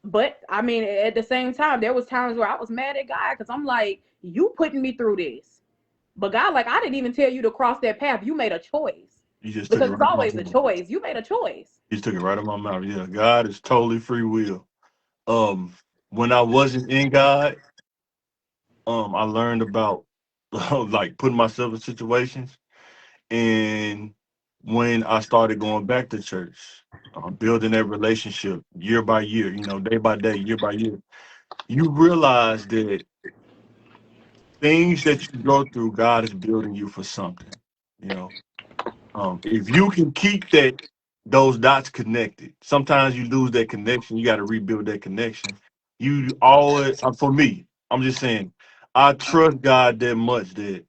But I mean, at the same time, there was times where I was mad at God because I'm like, you putting me through this. But God, like, I didn't even tell you to cross that path. You made a choice. You just took it Because it's right out always my a mouth. choice. You made a choice. You just took it right out my mouth. Yeah, God is totally free will. Um, when I wasn't in God, I learned about like putting myself in situations, and when I started going back to church, building that relationship year by year, day by day, year by year, you realize that things that you go through, God is building you for something. You know, if you can keep those dots connected, sometimes you lose that connection. You got to rebuild that connection. You always, for me, I'm just saying, I trust God that much that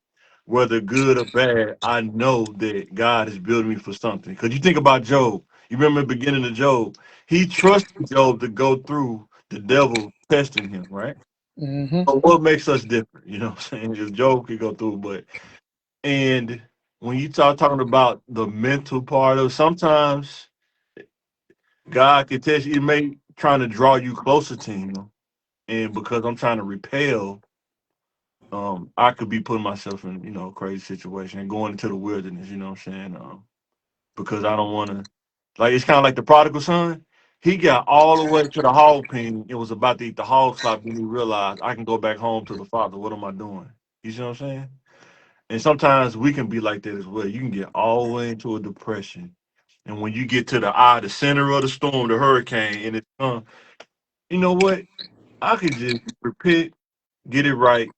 whether good or bad, I know that God is building me for something. Because you think about Job, you remember the beginning of Job, he trusted Job to go through the devil testing him, right? Mm-hmm. But what makes us different? You know what I'm saying? If Job could go through, but and when you start talking about the mental part of sometimes God can test you, it may trying to draw you closer to him. And because I'm trying to repel, I could be putting myself in, a crazy situation and going into the wilderness, you know what I'm saying? Because I don't wanna like it's kinda like the prodigal son. He got all the way to the hog pen. It was about to eat the hog slop, then he realized I can go back home to the father. What am I doing? You see what I'm saying? And sometimes we can be like that as well. You can get all the way into a depression. And when you get to the center of the storm, the hurricane, and it's you know what? I could just repent, get it right,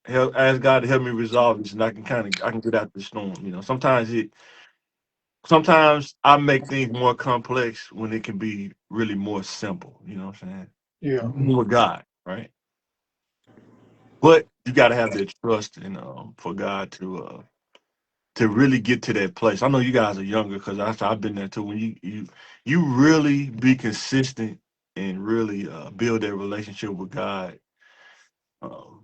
help ask God to help me resolve this, and I can get out the storm. Sometimes I make things more complex when it can be really more simple. You know what I'm saying? Yeah. With God, right? But you got to have that trust and for God to really get to that place. I know you guys are younger because I've been there too. When you really be consistent and really build that relationship with God,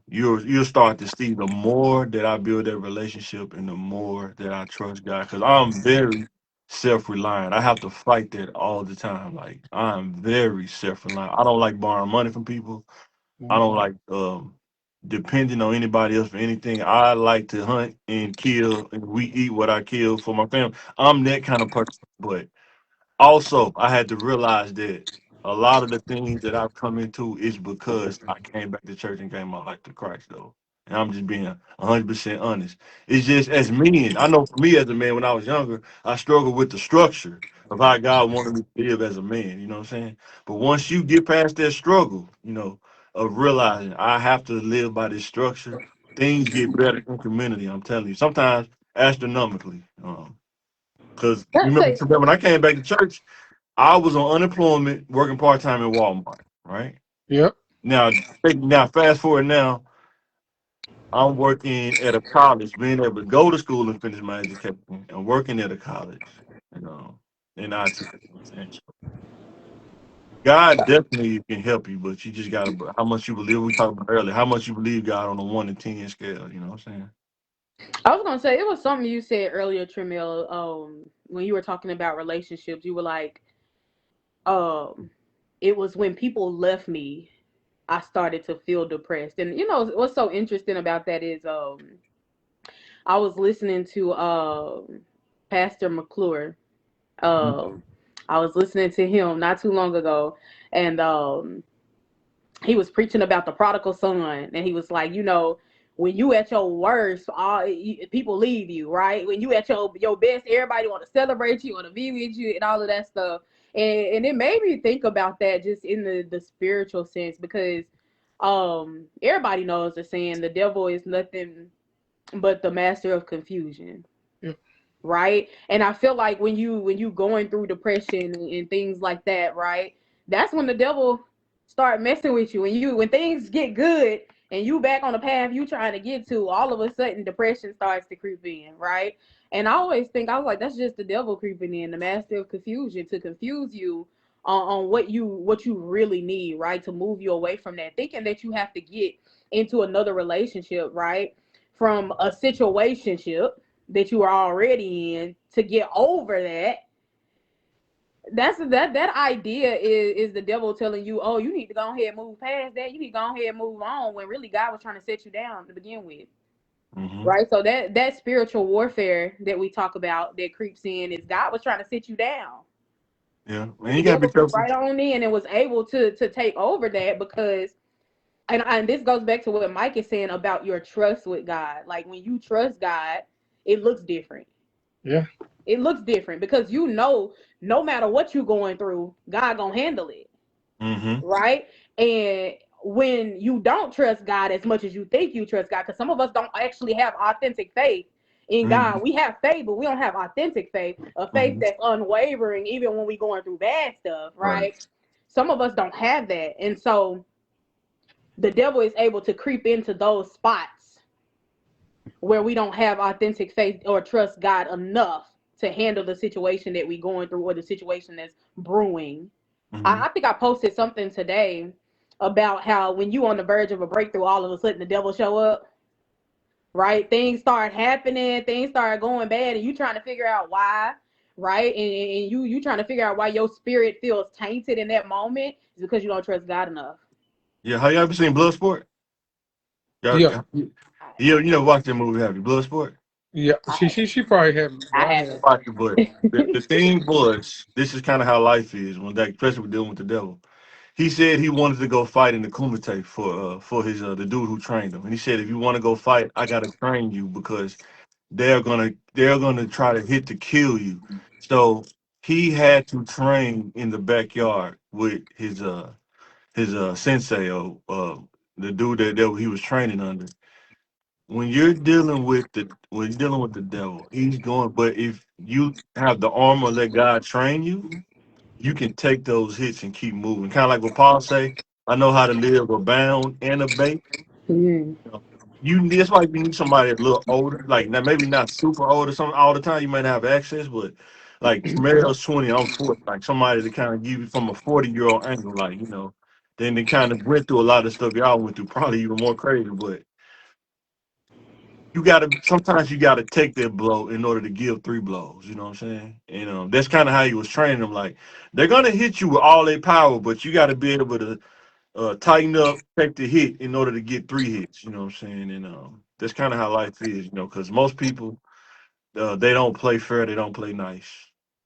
you'll start to see the more that I build that relationship and the more that I trust God. Because I'm very self-reliant. I have to fight that all the time. Like I'm very self-reliant. I don't like borrowing money from people. I don't like depending on anybody else for anything. I like to hunt and kill, and we eat what I kill for my family. I'm that kind of person. But also, I had to realize that a lot of the things that I've come into is because I came back to church and gave my life to Christ, though. And I'm just being 100% honest. It's just as men, I know for me as a man, when I was younger, I struggled with the structure of how God wanted me to live as a man. You know what I'm saying? But once you get past that struggle, of realizing I have to live by this structure, things get better incrementally. I'm telling you, sometimes astronomically. Because Let's remember, say, when I came back to church, I was on unemployment, working part time in Walmart. Right Yep. now, fast forward now, I'm working at a college, being able to go to school and finish my education, and working at a college, you know, in IT. And God definitely can help you, but you just gotta how much you believe. We talked about earlier, how much you believe God on a 1 to 10 scale. You know what I'm saying? I was gonna say it was something you said earlier, Tremel. When you were talking about relationships, you were like, um, it was when people left me, I started to feel depressed. And what's so interesting about that is, I was listening to Pastor McClure. Mhm. Um, I was listening to him not too long ago, and he was preaching about the prodigal son, and he was like, when you at your worst, people leave you, right? When you at your best, everybody want to celebrate you, want to be with you, and all of that stuff. And it made me think about that just in the spiritual sense, because everybody knows the saying, the devil is nothing but the master of confusion, Yep. right? And I feel like when you going through depression and things like that, right? That's when the devil start messing with you. When things get good and you back on the path you trying to get to, all of a sudden depression starts to creep in, right? And I always think, I was like, that's just the devil creeping in, the master of confusion, to confuse you on what you really need, right? To move you away from that, thinking that you have to get into another relationship, right? From a situationship that you are already in to get over that. That idea is the devil telling you, oh, you need to go ahead and move past that. You need to go ahead and move on, when really God was trying to set you down to begin with. Mm-hmm. Right? So that spiritual warfare that we talk about that creeps in is God was trying to sit you down. Yeah, man, And you the gotta be devil crept careful. right on in and was able to take over that, because and this goes back to what Mike is saying about your trust with God. Like when you trust God, it looks different. Yeah. It looks different because you know no matter what you're going through, God gonna handle it. Mm-hmm. Right? And when you don't trust God as much as you think you trust God, because some of us don't actually have authentic faith in Mm-hmm. God. We have faith, but we don't have authentic faith, a faith Mm-hmm. that's unwavering, even when we're going through bad stuff, Right. right? Some of us don't have that. And so the devil is able to creep into those spots where we don't have authentic faith or trust God enough to handle the situation that we're going through or the situation that's brewing. Mm-hmm. I think I posted something today about how when you on the verge of a breakthrough, all of a sudden the devil show up, right? Things start happening, things start going bad, and you trying to figure out why, right? And you trying to figure out why your spirit feels tainted in that moment is because you don't trust God enough. Yeah, how you ever seen Bloodsport? Yeah, Yeah. you never watched that movie, have you? Bloodsport. Yeah. I She probably haven't, but I I have. haven't. Watch it, but the thing was, this is kind of how life is when that, especially with dealing with the devil. He said he wanted to go fight in the Kumite for his the dude who trained him, and he said if you want to go fight, I gotta train you because they're gonna try to hit to kill you. So he had to train in the backyard with his sensei or the dude that he was training under. When you're dealing with the devil, he's going. But if you have the armor, let God train you, you can take those hits and keep moving. Kind of like what Paul say, I know how to live a bound and a bait. Mm. You know, that's why you need somebody a little older, like now maybe not super old or something all the time. You might not have access, but like Mario's 20, I'm 40. Like somebody to kind of give you from a 40-year-old angle, like then they kind of went through a lot of stuff y'all went through, probably even more crazy. But sometimes you gotta take that blow in order to give three blows. You know what I'm saying? And that's kind of how he was training them. Like they're gonna hit you with all their power, but you got to be able to tighten up, take the hit in order to get three hits. You know what I'm saying? And that's kind of how life is. Because most people they don't play fair, they don't play nice.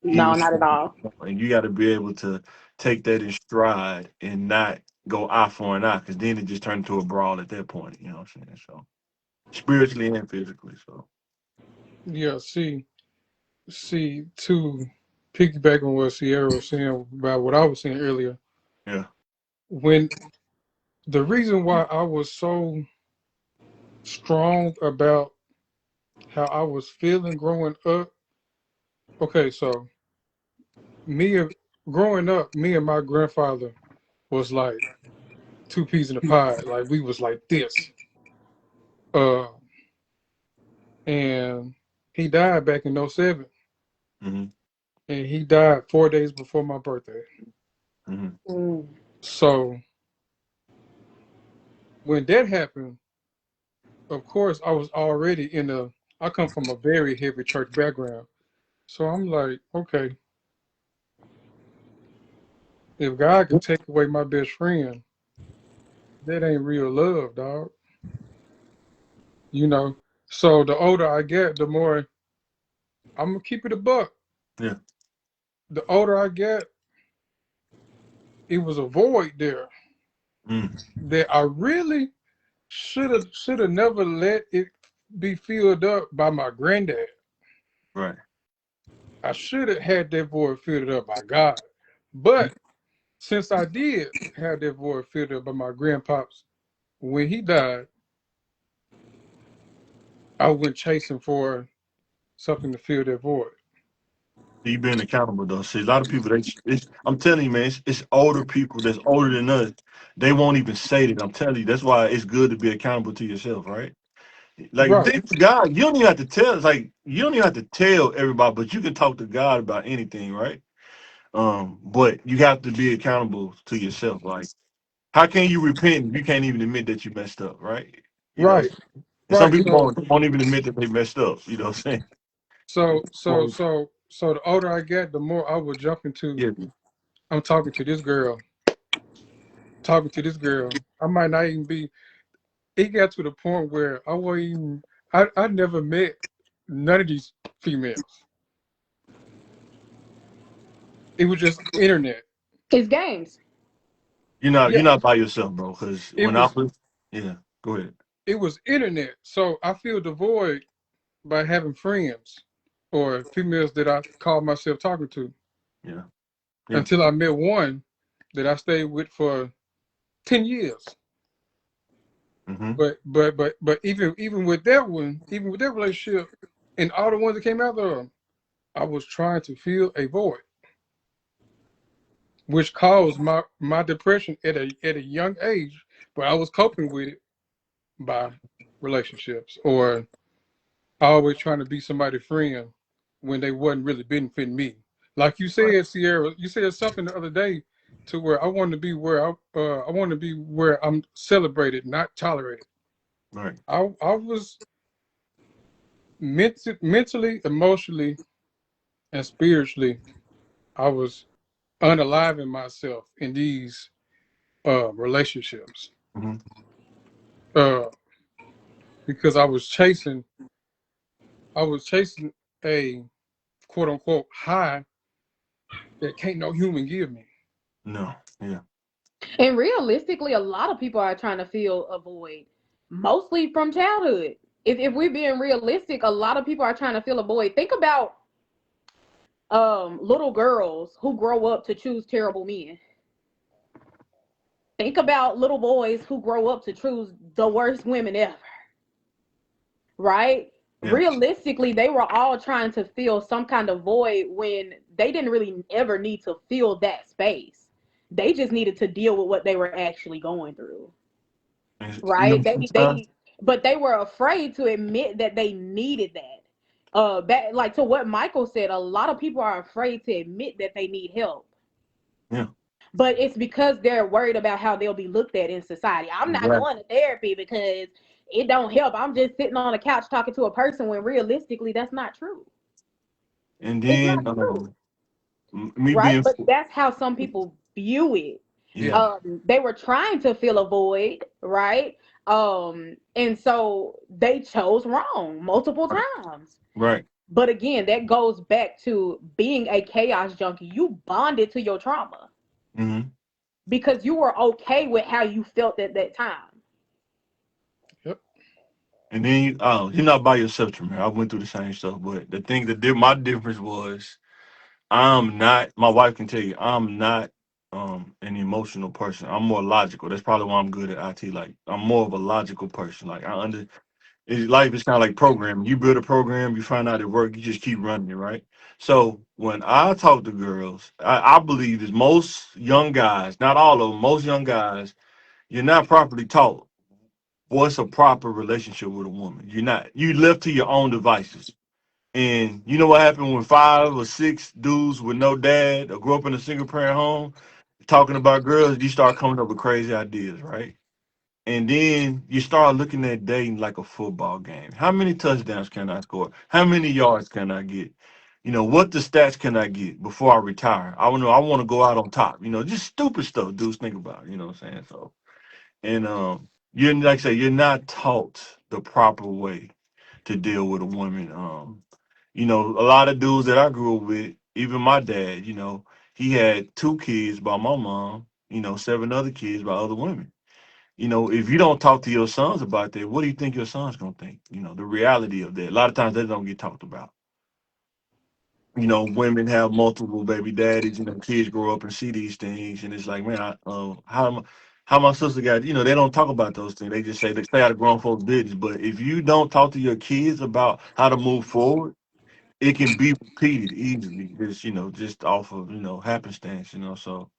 No, Even not at all. and you got to be able to take that in stride and not go eye for an eye, because then it just turned into a brawl at that point. You know what I'm saying? So spiritually and physically. So Yeah. See, to piggyback on what Sierra was saying about what I was saying earlier, yeah. when the reason why I was so strong about how I was feeling growing up. Okay, so me growing up, me and my grandfather was like two peas in a pod. Like we was like this. Uh, and he died back in '07, Mm-hmm. and he died 4 days before my birthday. Mm-hmm. Mm. So when that happened, of course, I was already in a. I come from a very heavy church background, so I'm like, okay, if God could take away my best friend, that ain't real love, dog. You know. So the older I get, the more I'm gonna keep it a buck. Yeah. The older I get, it was a void there Mm. that I really should have never let it be filled up by my granddad. Right. I should have had that void filled up by God. But since I did have that void filled up by my grandpops, when he died, I went chasing for something to fill that void. You being accountable though. See, a lot of people I'm telling you, man, it's older people that's older than us. They won't even say that. I'm telling you, that's why it's good to be accountable to yourself, right? Like Right. think to God, you don't even have to tell. It's like you don't even have to tell everybody, but you can talk to God about anything, right? But you have to be accountable to yourself. Like, how can you repent if you can't even admit that you messed up, right? You know, Right, and some right. people won't even admit that they messed up. You know what I'm saying? Well, So the older I get, the more I would jump into. yeah, I'm talking to this girl, talking to this girl. I might not even be. It got to the point where I wasn't even. I never met none of these females. It was just internet. It's games. you're Yeah, not by yourself, bro. Because it when I was was, yeah, go ahead. it was internet. So I feel devoid by having friends or females that I call myself talking to Yeah, yeah, until I met one that I stayed with for 10 years. mm-hmm. But even with that one, even with that relationship, and all the ones that came out of them, I was trying to fill a void, which caused my depression at a young age. But I was coping with it by relationships or always trying to be somebody's friend when they wasn't really benefiting me. Like you Right, said, Sierra, you said something the other day to where I want to be where I want to be where I'm celebrated, not tolerated. right. I was mentally, emotionally, and spiritually, I was unaliving myself in these relationships Mm-hmm. uh, because I was chasing a quote unquote high that can't no human give me. No, yeah, And realistically, a lot of people are trying to fill a void, mostly from childhood. If we're being realistic, a lot of people are trying to fill a void. Think about little girls who grow up to choose terrible men. Think about little boys who grow up to choose the worst women ever, right? yeah. Realistically, they were all trying to fill some kind of void when they didn't really ever need to fill that space. They just needed to deal with what they were actually going through, You know, right? sometimes, But they were afraid to admit that they needed that. That like to what Michael said, a lot of people are afraid to admit that they need help, yeah, but it's because they're worried about how they'll be looked at in society. I'm not exactly. going to therapy because it don't help. I'm just sitting on a couch talking to a person when realistically that's not true. And It's not then true, me right? being, But that's how some people view it. yeah, Yeah. They were trying to fill a void, right? And so they chose wrong multiple right, times. right. But again, that goes back to being a chaos junkie. You bonded to your trauma Mm-hmm. because you were okay with how you felt at that time. Yep. And then you're not by yourself, Tremaine. I went through the same stuff, but the thing that did my difference was I'm not. My wife can tell you I'm not an emotional person. I'm more logical. That's probably why I'm good at IT. Like I'm more of a logical person. Like life is kind of like programming. You build a program, you find out it works, you just keep running it, right? So when I talk to girls, I believe that most young guys, not all of them, most young guys, you're not properly taught what's a proper relationship with a woman. You're not. You left to your own devices. And you know what happened when 5 or 6 dudes with no dad or grew up in a single parent home talking about girls, you start coming up with crazy ideas, right? And then you start looking at dating like a football game. How many touchdowns can I score? How many yards can I get? What the stats can I get before I retire? I want to go out on top. Just stupid stuff dudes think about. You know what I'm saying? So, and you're like I say, you're not taught the proper way to deal with a woman. A lot of dudes that I grew up with, even my dad, he had 2 kids by my mom, 7 other kids by other women. If you don't talk to your sons about that, what do you think your sons gonna think? The reality of that. A lot of times that don't get talked about. Women have multiple baby daddies, kids grow up and see these things, and it's like, man, how my sister got, they don't talk about those things. They just say they stay out of grown folks' business. But if you don't talk to your kids about how to move forward, it can be repeated easily. Just off of happenstance. So,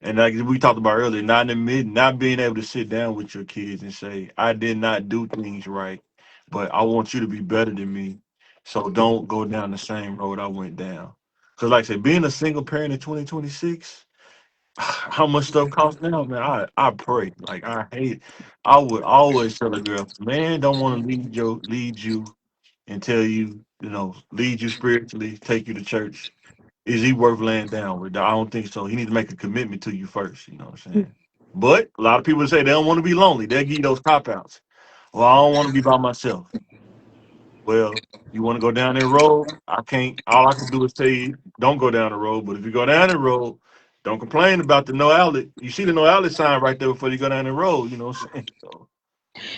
and like we talked about earlier, not being able to sit down with your kids and say, I did not do things right, but I want you to be better than me. So don't go down the same road I went down. Cause like I said, being a single parent in 2026, how much stuff costs now, man. I pray. Like I hate. I would always tell a girl, man, don't want to lead you and tell you, lead you spiritually, take you to church. Is he worth laying down with? I don't think so. He needs to make a commitment to you first. You know what I'm saying? But a lot of people say they don't want to be lonely. They give you those cop outs. Well, I don't want to be by myself. Well, you want to go down that road? I can't. All I can do is tell you, don't go down the road. But if you go down the road, don't complain about the no outlet. You see the no outlet sign right there before you go down the road. You know what I'm saying? So,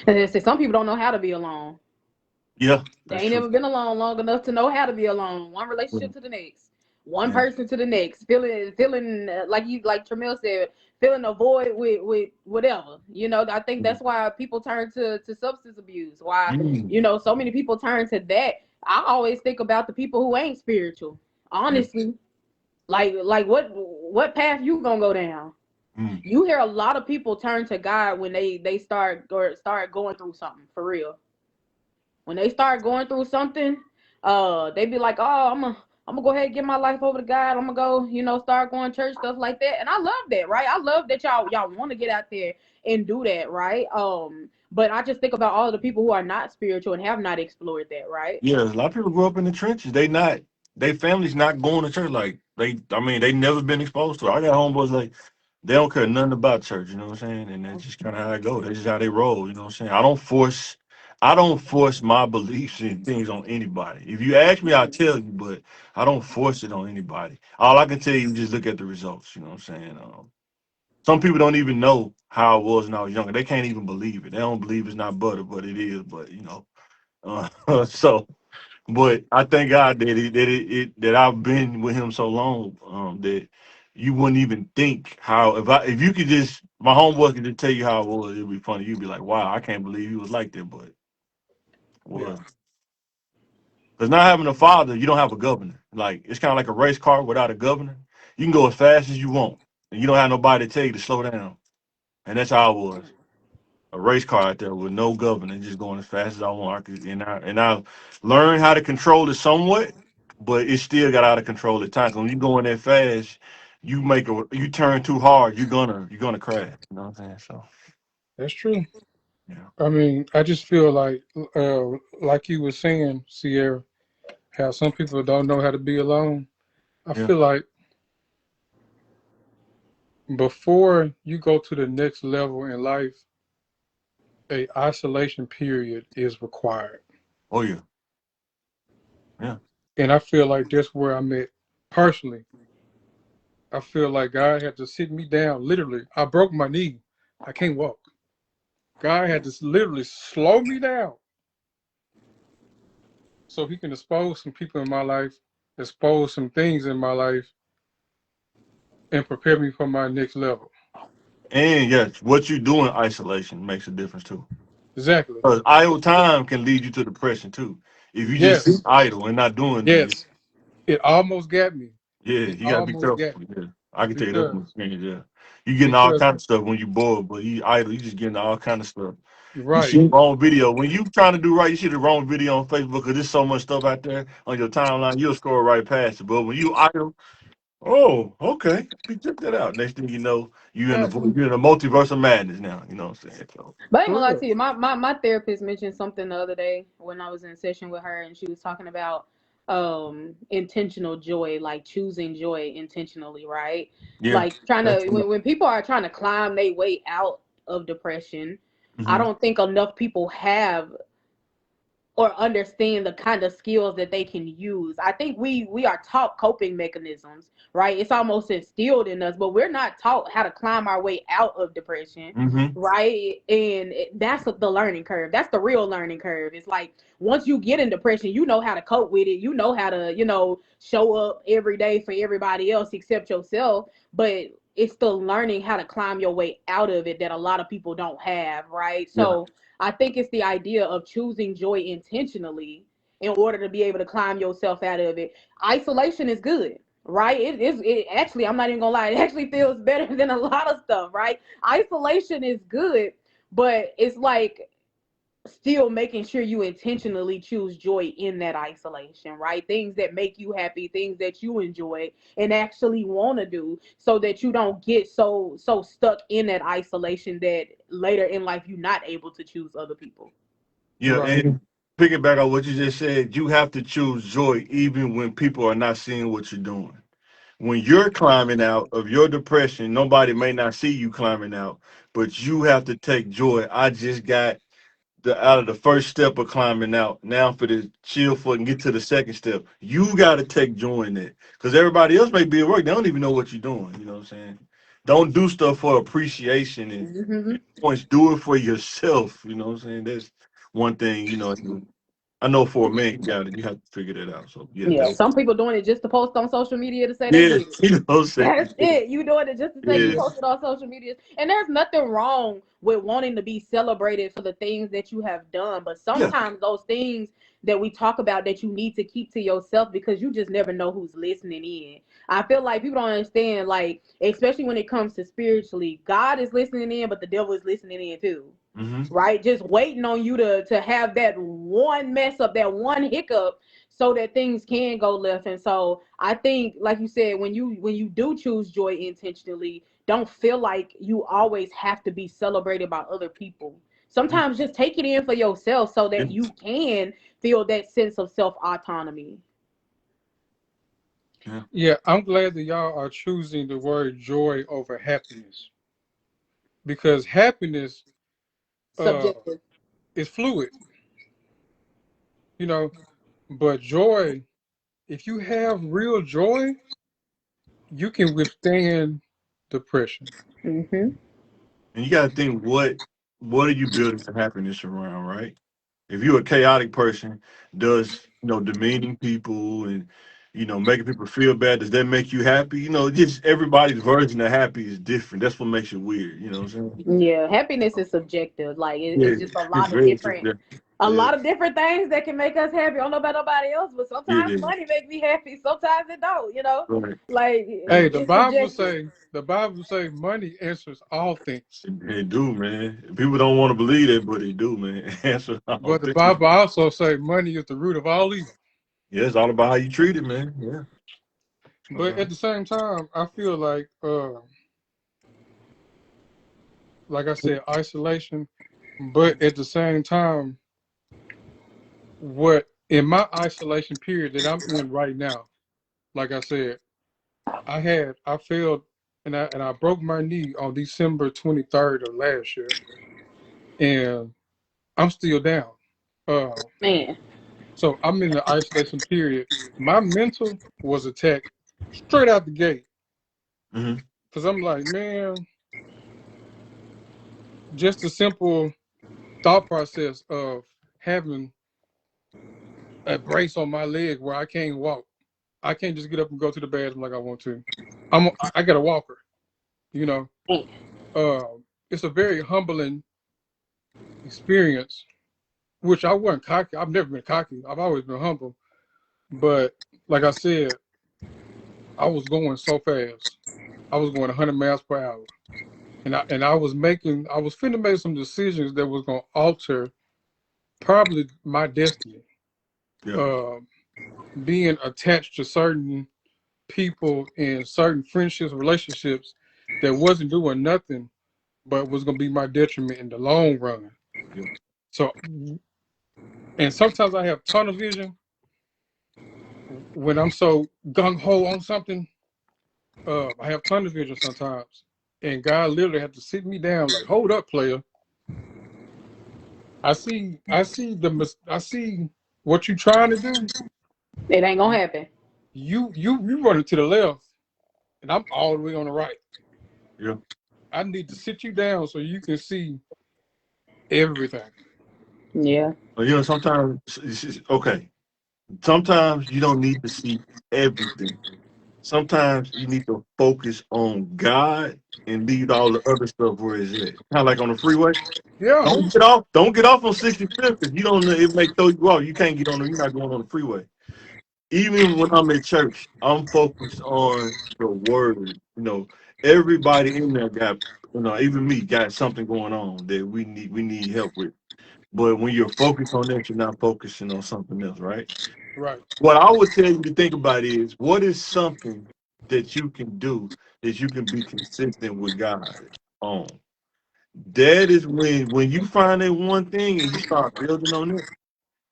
And they say some people don't know how to be alone. yeah, They that's ain't true. never been alone long enough to know how to be alone. One Yeah, relationship to the next, one yeah. person to the next, feeling like Tramel said, filling a void with whatever. I think that's why people turn to substance abuse. Why Mm, so many people turn to that. I always think about the people who ain't spiritual. yeah. Honestly, like what path you gonna go down? Mm, You hear a lot of people turn to God when they start going through something for real. When they start going through something, they be like, "Oh, I'm gonna go ahead and get my life over to God. I'm gonna go, start going to church, stuff like that." And I love that, right? I love that y'all want to get out there and do that, right? But I just think about all the people who are not spiritual and have not explored that, right? yeah, a lot of people grow up in the trenches. They families not going to church. Like I mean, they never been exposed to it. I got homeboys like they don't care nothing about church. You know what I'm saying? And that's just kind of how I go. That's just how they roll. You know what I'm saying? I don't force my beliefs and things on anybody. If you ask me, I'll tell you, but I don't force it on anybody. All I can tell you is just look at the results. You know what I'm saying? Some people don't even know how it was when I was younger. They can't even believe it. They don't believe it's not butter, but it is. But so. But I thank God that I've been with him so long that you wouldn't even think how if you could just my homeboy could just tell you how it was, it'd be funny. You'd be like, wow, I can't believe he was like that, but it Yeah, was. Because not having a father, you don't have a governor. Like it's kind of like a race car without a governor. You can go as fast as you want, and you don't have nobody to tell you to slow down. And that's how it was. A race car out there with no governor, just going as fast as I want. And I learned how to control it somewhat, but it still got out of control at times. When you going that fast, you turn too hard, you're gonna crash. You know what I'm saying? So that's true. yeah, I mean, I just feel like you were saying, Sierra, how some people don't know how to be alone. I yeah. feel like before you go to the next level in life, a isolation period is required. Oh yeah, yeah. And I feel like that's where I'm at personally. I feel like God had to sit me down. Literally, I broke my knee. I can't walk. God had to literally slow me down so He can expose some people in my life, expose some things in my life, and prepare me for my next level. And yes, what you do in isolation makes a difference too. Exactly. Because idle time can lead you to depression too. If you just sit Yes. idle and not doing things, Yes. It almost got me. yeah, It you gotta be almost careful. got me Yeah, I can tell you that from because experience. Yeah, you getting all because kind of stuff when you bored, but you idle, you just getting all kind of stuff. you're You right. see the wrong video when you trying to do right. You see the wrong video on Facebook because there's so much stuff out there on your timeline. You'll scroll right past it. But when you idle, oh, okay, we check that out. Next thing you know, Exactly. you're in a multiverse of madness now. You know what I'm saying? So But I ain't For gonna lie real. to you. My therapist mentioned something the other day when I was in session with her, and she was talking about intentional joy, like choosing joy intentionally, right? yeah, Like trying that's to true. when people are trying to climb their way out of depression, I Hmm. don't think enough people have or understand the kind of skills that they can use. I think we are taught coping mechanisms, right? It's almost instilled in us, but we're not taught how to climb our way out of depression, Hmm. right? And that's the learning curve. That's the real learning curve. It's like once you get in depression, you know how to cope with it. You know how to, show up every day for everybody else except yourself, but it's the learning how to climb your way out of it that a lot of people don't have, right? Yeah, So I think it's the idea of choosing joy intentionally in order to be able to climb yourself out of it. Isolation is good, right? It actually, I'm not even gonna lie, it actually feels better than a lot of stuff, right? Isolation is good, but it's like still making sure you intentionally choose joy in that isolation, right? Things that make you happy, things that you enjoy and actually want to do, so that you don't get so stuck in that isolation that later in life you're not able to choose other people. Yeah, Right. and piggyback on what you just said, you have to choose joy even when people are not seeing what you're doing. When you're climbing out of your depression, nobody may not see you climbing out, but you have to take joy. I just got the out of the first step of climbing out. Now for the chill foot and get to the second step. You got to take joy in it because everybody else may be at work. They don't even know what you're doing. You know what I'm saying? Don't do stuff for appreciation and Hmm. points. Do it for yourself. You know what I'm saying? That's one thing. You know, I know for a man, you got it. You have to figure that out. So yeah, Yeah, that, some people doing it just to post on social media to say they yeah, did it. you know what I'm saying? That's it. You doing it just to say you Yeah, posted on social media. And there's nothing wrong with wanting to be celebrated for the things that you have done. But yeah. sometimes those things that we talk about that you need to keep to yourself, because you just never know who's listening in. I feel like people don't understand, like, especially when it comes to spiritually, God is listening in, but the devil is listening in too. Mm-hmm. Right? Just waiting on you to have that one mess up, that one hiccup, so that things can go left. And so I think, like you said, when you do choose joy intentionally, don't feel like you always have to be celebrated by other people. Sometimes just take it in for yourself so Yeah, that you can feel that sense of self autonomy. yeah. Yeah, I'm glad that y'all are choosing the word joy over happiness, because happiness uh Subjective. is fluid, you know, but joy, if you have real joy, you can withstand depression. Hmm. And you got to think what are you building for happiness around, right? If you're a chaotic person, does demeaning people and making people feel bad, does that make you happy? Just everybody's version of happy is different. That's what makes it weird. You know what I'm saying? Yeah, happiness is subjective. Like Yeah, it's just a it's lot of very different, subjective. a Yeah, lot of different things that can make us happy. I don't know about nobody else, but sometimes yeah, money make me happy. Sometimes it don't. right. Like Hey, it's subjective. The Bible say money answers all things. They do, man. People don't want to believe it, but they do, man. Answer all But the things. Bible also say money is the root of all evil. Yeah, it's all about how you treat it, man. Yeah. But Uh-huh. at the same time, I feel like I said, isolation. But at the same time, what in my isolation period that I'm in right now, like I said, I failed and I broke my knee on December 23rd of last year, and I'm still down. Uh, Man, so I'm in the isolation period. My mental was attacked straight out the gate Hmm. because I'm like, man, just a simple thought process of having a brace on my leg where I can't walk. I can't just get up and go to the bathroom like I want to. I got a walker, you know. man. It's a very humbling experience, which I wasn't cocky. I've never been cocky. I've always been humble. But like I said, I was going so fast. I was going 100 miles per hour, and I was finna make some decisions that was gonna alter probably my destiny. Yeah. Uh, Being attached to certain people and certain friendships, relationships that wasn't doing nothing, but was gonna be my detriment in the long run. Yeah. So, and sometimes I have tunnel vision when I'm so gung ho on something. I have tunnel vision sometimes, and God literally had to sit me down, like, "Hold up, player. I see what you trying to do. It ain't gonna happen. You running to the left, and I'm all the way on the right. Yeah. I need to sit you down so you can see everything." Yeah. But, sometimes okay. Sometimes you don't need to see everything. Sometimes you need to focus on God and leave all the other stuff where it's at. Kind of like on the freeway. Yeah, Don't get off. Don't get off on 65th because you don't know it may throw you off. You can't get on. You're not going on the freeway. Even when I'm in church, I'm focused on the word. Everybody in there got, even me got something going on that we need help with. But when you're focused on that, you're not focusing on something else, right? Right. What I would tell you to think about is what is something that you can do that you can be consistent with God on. That is when you find that one thing and you start building on it,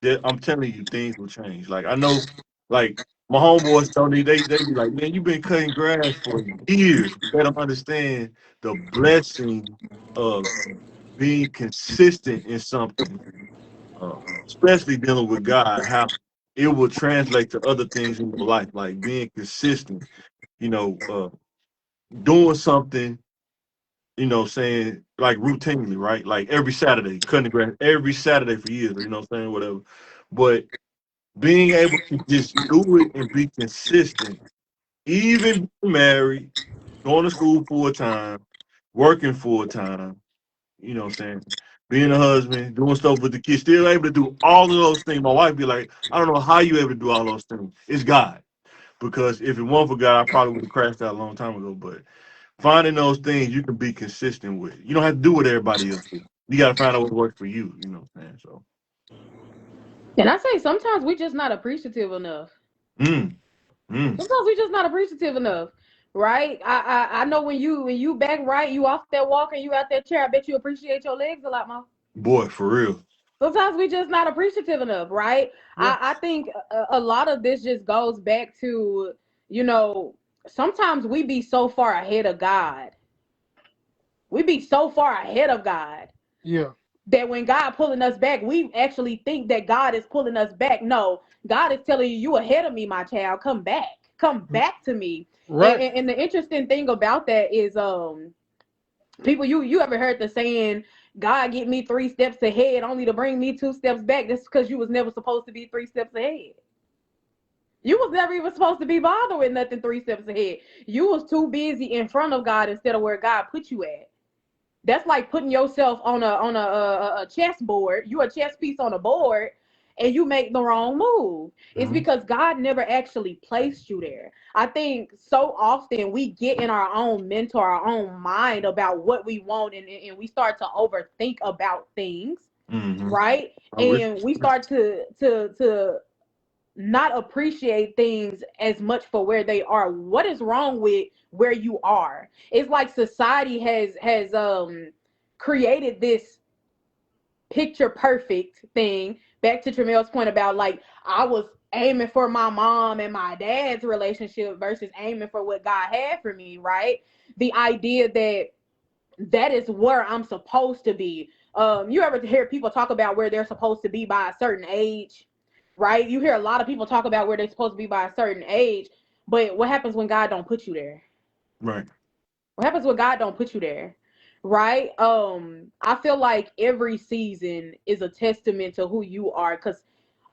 that I'm telling you, things will change. Like I know, like my homeboys told me they be like, man, you've been cutting grass for years. You better understand the blessing of being consistent in something, uh, especially dealing with God, how it will translate to other things in your life, like being consistent, you know, doing something, saying like routinely, right? Like every Saturday, cutting the grass every Saturday for years, saying, whatever. But being able to just do it and be consistent, even being married, going to school full time, working full time, saying, being a husband, doing stuff with the kids, still able to do all of those things. My wife be like, I don't know how you able to do all those things. It's God. Because if it weren't for God, I probably would have crashed out a long time ago. But finding those things you can be consistent with. You don't have to do what everybody else do. You got to find out what works for you. You know what I'm saying? So, And I say sometimes we just not appreciative enough. mm, mm, Sometimes we just not appreciative enough, right? I know when you back right, you off that walk and you out that chair. I bet you appreciate your legs a lot more. boy, for real. Sometimes we just not appreciative enough, right? Yeah. I think a lot of this just goes back to, you know, sometimes we be so far ahead of God. We be so far ahead of God Yeah. that when God pulling us back, we actually think that God is pulling us back. No, God is telling you, you ahead of me, my child. Come back. Come back to me. And, Right. and, and the interesting thing about that is people, you ever heard the saying, God get me 3 steps ahead only to bring me 2 steps back? That's because you was never supposed to be 3 steps ahead. You was never even supposed to be bothered with nothing 3 steps ahead. You was too busy in front of God instead of where God put you at. That's like putting yourself on a chessboard. You a chess piece on a board, and you make the wrong move. It's Mhm. because God never actually placed you there. I think so often we get in our own mental, our own mind about what we want, and we start to overthink about things, Mhm. right? I wish. And we start to not appreciate things as much for where they are. What is wrong with where you are? It's like society has created this picture perfect thing. Back to Tramel's point about, like, I was aiming for my mom and my dad's relationship versus aiming for what God had for me, right? The idea that that is where I'm supposed to be. You ever hear people talk about where they're supposed to be by a certain age, right? You hear a lot of people talk about where they're supposed to be by a certain age, but what happens when God don't put you there? Right. What happens when God don't put you there? Right? I feel like every season is a testament to who you are, because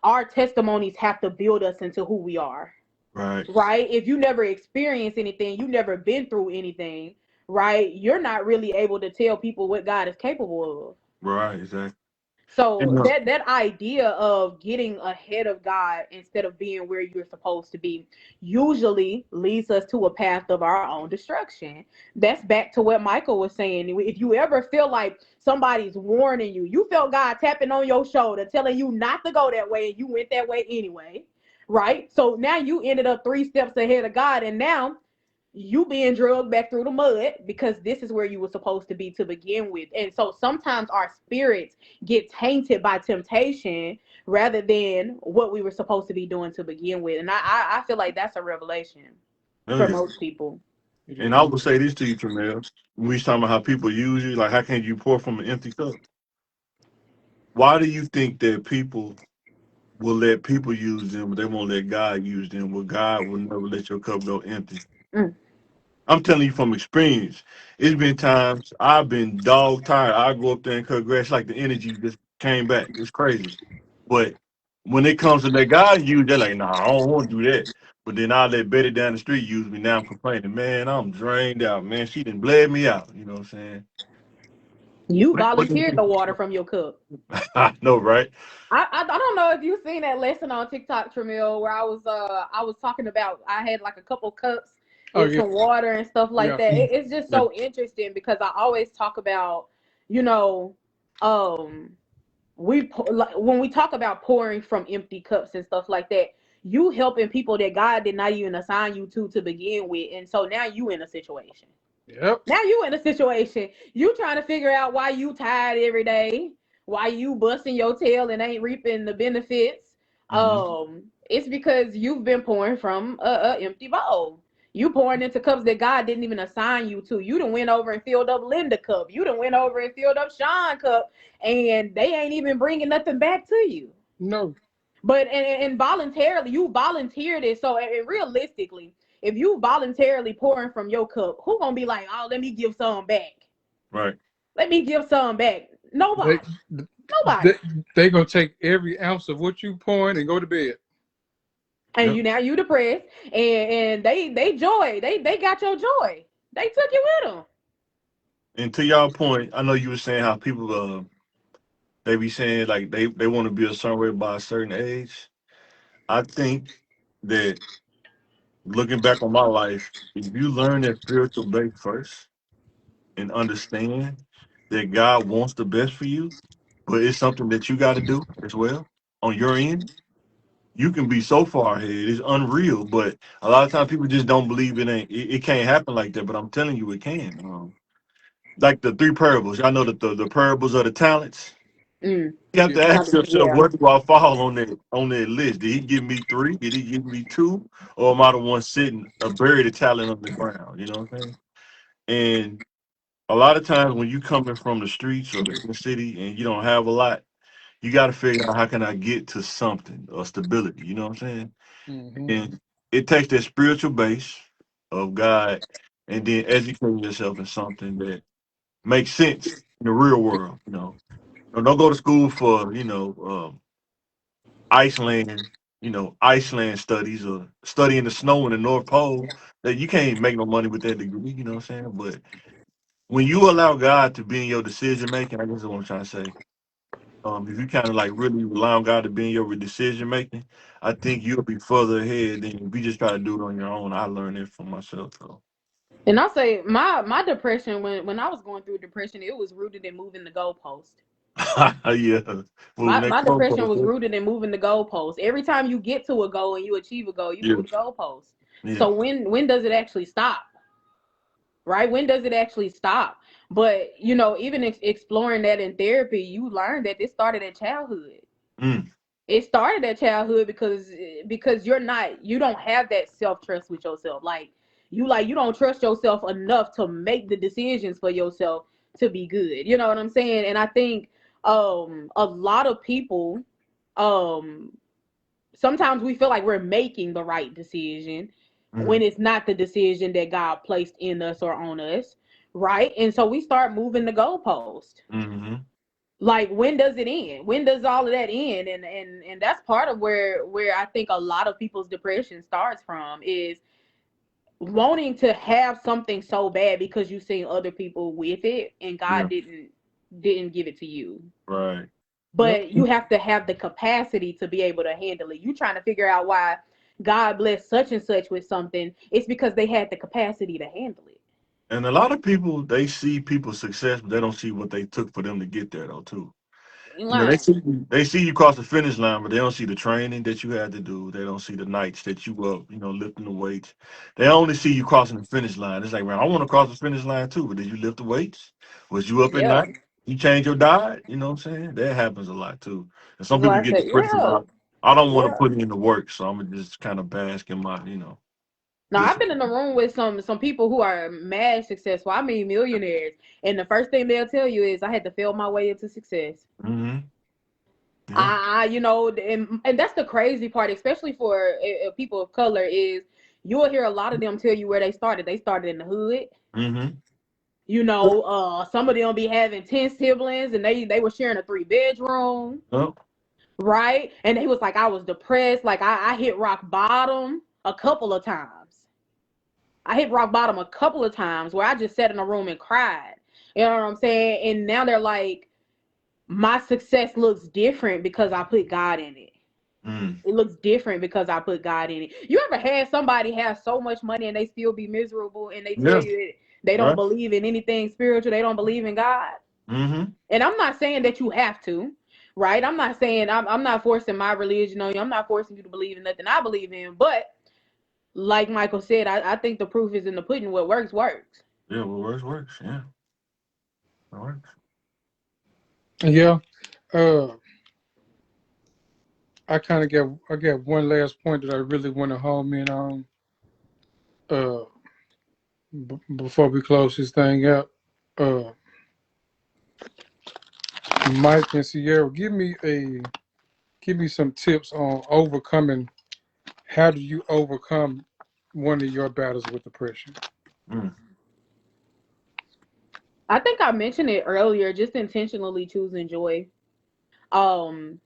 our testimonies have to build us into who we are. Right. Right? If you never experienced anything, you never been through anything, right? You're not really able to tell people what God is capable of. Right. Exactly. So And, that idea of getting ahead of God instead of being where you're supposed to be usually leads us to a path of our own destruction. That's back to what Michael was saying. If you ever feel like somebody's warning you, you felt God tapping on your shoulder, telling you not to go that way, and you went that way anyway, right? So now you ended up 3 steps ahead of God, and now you being drugged back through the mud because this is where you were supposed to be to begin with. And so sometimes our spirits get tainted by temptation rather than what we were supposed to be doing to begin with. And I feel like that's a revelation oh for yeah. most people. It And I is. will say this to you, Tremel. We was talking about how people use you. Like, how can you pour from an empty cup? Why do you think that people will let people use them, but they won't let God use them? Well, God will never let your cup go empty. Mm. I'm telling you from experience. It's been times I've been dog tired. I go up there and cut grass like the energy just came back. It's crazy. But when it comes to that God use, they're like, nah, I don't want to do that. But then I let Betty down the street use me. Now I'm complaining, man, I'm drained out, man. She done bled me out. You know what I'm saying? You What do you volunteered the think? water from your cup. I know, right? I don't know if you've seen that lesson on TikTok, Tramiel, where I was talking about, I had like a couple cups Oh with yeah. some water and stuff like Yeah. that. It's just Yeah. so interesting because I always talk about, you know, um like, when we talk about pouring from empty cups and stuff like that, you helping people that God did not even assign you to begin with, and so now you in a situation. Yep. Now you in a situation. You trying to figure out why you tired every day, why you busting your tail and ain't reaping the benefits. Mm-hmm. It's because you've been pouring from a empty bowl. You pouring into cups that God didn't even assign you to. You done went over and filled up Linda cup. You done went over and filled up Sean cup, and they ain't even bringing nothing back to you. No. But and voluntarily, you volunteered it. So and realistically, if you voluntarily pouring from your cup, who gonna be like, oh, let me give some back? Right. Let me give some back. They Nobody. they Nobody. they gonna take every ounce of what you pouring and go to bed. And Yep. you now you depressed, and they joy. They got your joy. They took you with them. And to y'all point, I know you were saying how people they be saying like they want to be a certain way by a certain age. I think that looking back on my life, if you learn that spiritual base first and understand that God wants the best for you, but it's something that you got to do as well on your end, you can be so far ahead. It's unreal, but a lot of times people just don't believe it can't happen like that. But I'm telling you, it can. Like the three parables, y'all know that the parables of the talents. Mm. You have Yeah. to ask yourself, Yeah. where do I fall on that list? Did he give me three? Did he give me two? Or am I the one sitting buried a talent on the ground? You know what I'm saying? And a lot of times when you coming from the streets or the inner city and you don't have a lot, you got to figure out how can I get to something or stability. You know what I'm saying? Hmm. And it takes that spiritual base of God and then educating yourself in something that makes sense in the real world. Don't go to school for Iceland, Iceland studies or studying the snow in the North Pole. That you can't make no money with that degree. You know what I'm saying? But when you allow God to be in your decision making, I guess that's what I'm trying to say. If you kind of like really rely on God to be in your decision making, I think you'll be further ahead than if you just try to do it on your own. I learned it from myself. So And I'll say my depression when I was going through depression, it was rooted in moving the goalpost. yeah, moving that My depression was goalpost. rooted in moving the goalpost. Every time you get to a goal and you achieve a goal, you Yeah, move the goalpost. yeah. So when does it actually stop? Right? When does it actually stop? But even exploring that in therapy, you learn that this started at childhood. Mm, It started at childhood because you don't have that self trust with yourself. You don't trust yourself enough to make the decisions for yourself to be good. You know what I'm saying? And I think a lot of people um sometimes we feel like we're making the right decision when mm, it's not the decision that God placed in us or on us, right? And so we start moving the goalpost. mm-hmm. Like, when does it end? When does all of that end? And that's part of where I think a lot of people's depression starts from, is wanting to have something so bad because you've seen other people with it and God Yeah, didn't give it to you. right. Yep. But you have to have the capacity to be able to handle it. You trying to figure out why God blessed such and such with something. It's because they had the capacity to handle it. And a lot of people they see people's success, but they don't see what they took for them to get there though too. You You know, they lying. see you cross the finish line, but they don't see the training that you had to do. They don't see the nights that you up, lifting the weights. They only see you crossing the finish line. It's like, man, I want to cross the finish line too, but did you lift the weights? Was you up at Yeah. night? You change your diet? You know what I'm saying? That happens a lot too. And some people Like I get said, depressed yeah. about, I don't want to Yeah. put in the work, so I'm gonna just kind of bask in my, Now I've been in the discipline. room with some people who are mad successful. I mean millionaires. And the first thing they'll tell you is I had to fail my way into success. Hmm. Yeah. And that's the crazy part, especially for people of color, is you'll hear a lot of them tell you where they started. They started in the hood. Hmm. Some of them be having 10 siblings and they were sharing a 3 bedroom, Well, right? And they was like, I was depressed. Like I hit rock bottom a couple of times. I hit rock bottom a couple of times where I just sat in a room and cried. You know what I'm saying? And now they're like, my success looks different because I put God in it. mm, It looks different because I put God in it. You ever had somebody have so much money and they still be miserable and they tell yeah. you they don't Right. believe in anything spiritual, they don't believe in God? Hmm. And I'm not saying that you have to, right? I'm not saying I'm not forcing my religion on you. I'm not forcing you to believe in nothing I believe in. But like Michael said, I think the proof is in the pudding. What works works. Yeah, what works works. Yeah, it works. Yeah. Uh, I got one last point that I really want to home in on. Uh, before we close this thing out. Uh, Mike and Sierra, give me some tips on overcoming. How do you overcome one of your battles with depression? Mm, I think I mentioned it earlier, just intentionally choosing joy. Um,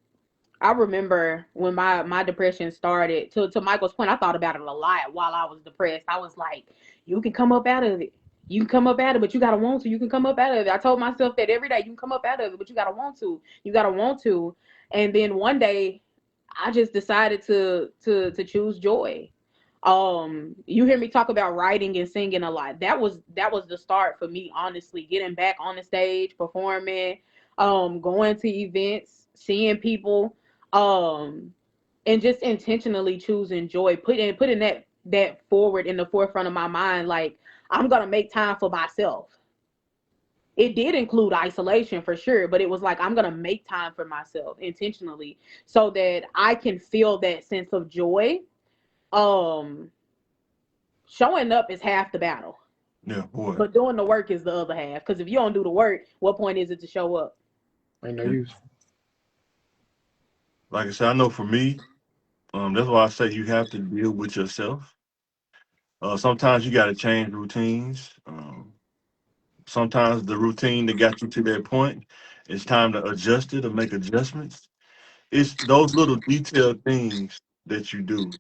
I remember when my depression started. To Michael's point, I thought about it a lot while I was depressed. I was like, "You can come up out of it. You can come up out of it, but you gotta want to. You can come up out of it." I told myself that every day. You can come up out of it, but you gotta want to. You gotta want to. And then one day, I just decided to choose joy. You hear me talk about writing and singing a lot. That was the start for me, honestly, getting back on the stage, performing, going to events, seeing people, um and just intentionally choosing joy, putting that forward in the forefront of my mind, like I'm gonna make time for myself. It did include isolation for sure, but it was like I'm gonna make time for myself intentionally so that I can feel that sense of joy. um Showing up is half the battle, yeah, boy. but doing the work is the other half, because if you don't do the work, what point is it to show up? Ain't no Yeah. use. Like I said, I know for me, that's why I say you have to deal with yourself. Sometimes you got to change routines. Sometimes the routine that got you to that point, it's time to adjust it or make adjustments. It's those little detailed things that you do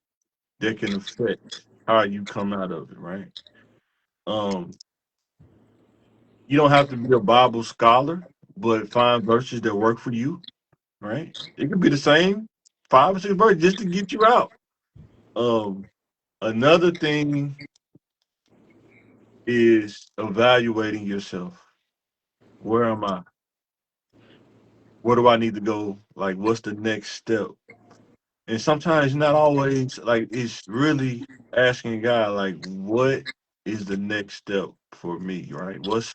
that can affect how you come out of it, right? Um, you don't have to be a Bible scholar, but find verses that work for you, right? It could be the same 5 or 6 verses just to get you out. Um, Another thing is evaluating yourself. Where am I? Where do I need to go? Like, what's the next step? And sometimes not always like it's really asking God, like, what is the next step for me, right? What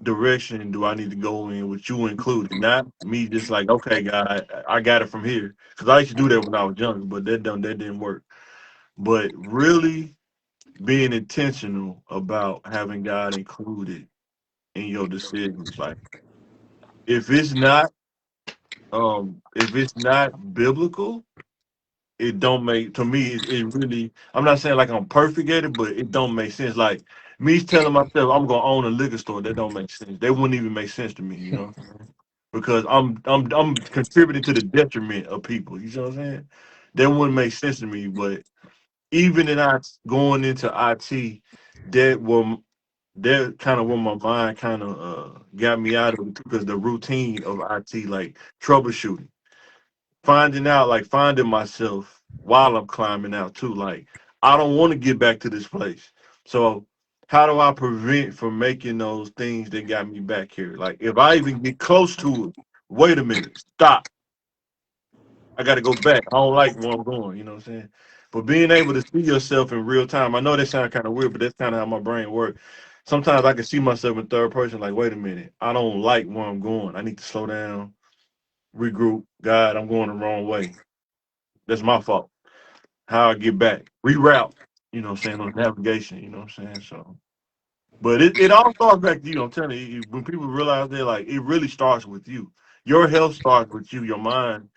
direction do I need to go in with you included? Not me just like, okay, God, I got it from here. Because I used to do that when I was younger, but that didn't work. But really being intentional about having God included in your decisions. Like if it's not biblical, it don't make to me it really I'm not saying like I'm perfect at it, but it don't make sense. Like me telling myself I'm gonna own a liquor store, that don't make sense. That wouldn't even make sense to me, you know? Because I'm contributing to the detriment of people. You know what I'm saying? That wouldn't make sense to me. But even in I going into IT, that will that kind of where my mind kind of got me out of it because the routine of IT, like troubleshooting, finding out, like finding myself while I'm climbing out too. Like I don't want to get back to this place, so how do I prevent from making those things that got me back here? Like if I even get close to it, wait a minute, stop. I got to go back. I don't like where I'm going. You know what I'm saying? But being able to see yourself in real time, I know that sounds kind of weird, but that's kind of how my brain works. Sometimes I can see myself in third person, like, wait a minute, I don't like where I'm going. I need to slow down, regroup. God, I'm going the wrong way. That's my fault. How I get back, reroute. You know what I'm saying, on navigation. You know what I'm saying? So, but it all starts back to you. I'm telling you, when people realize that, like, it really starts with you. Your health starts with you. Your mind.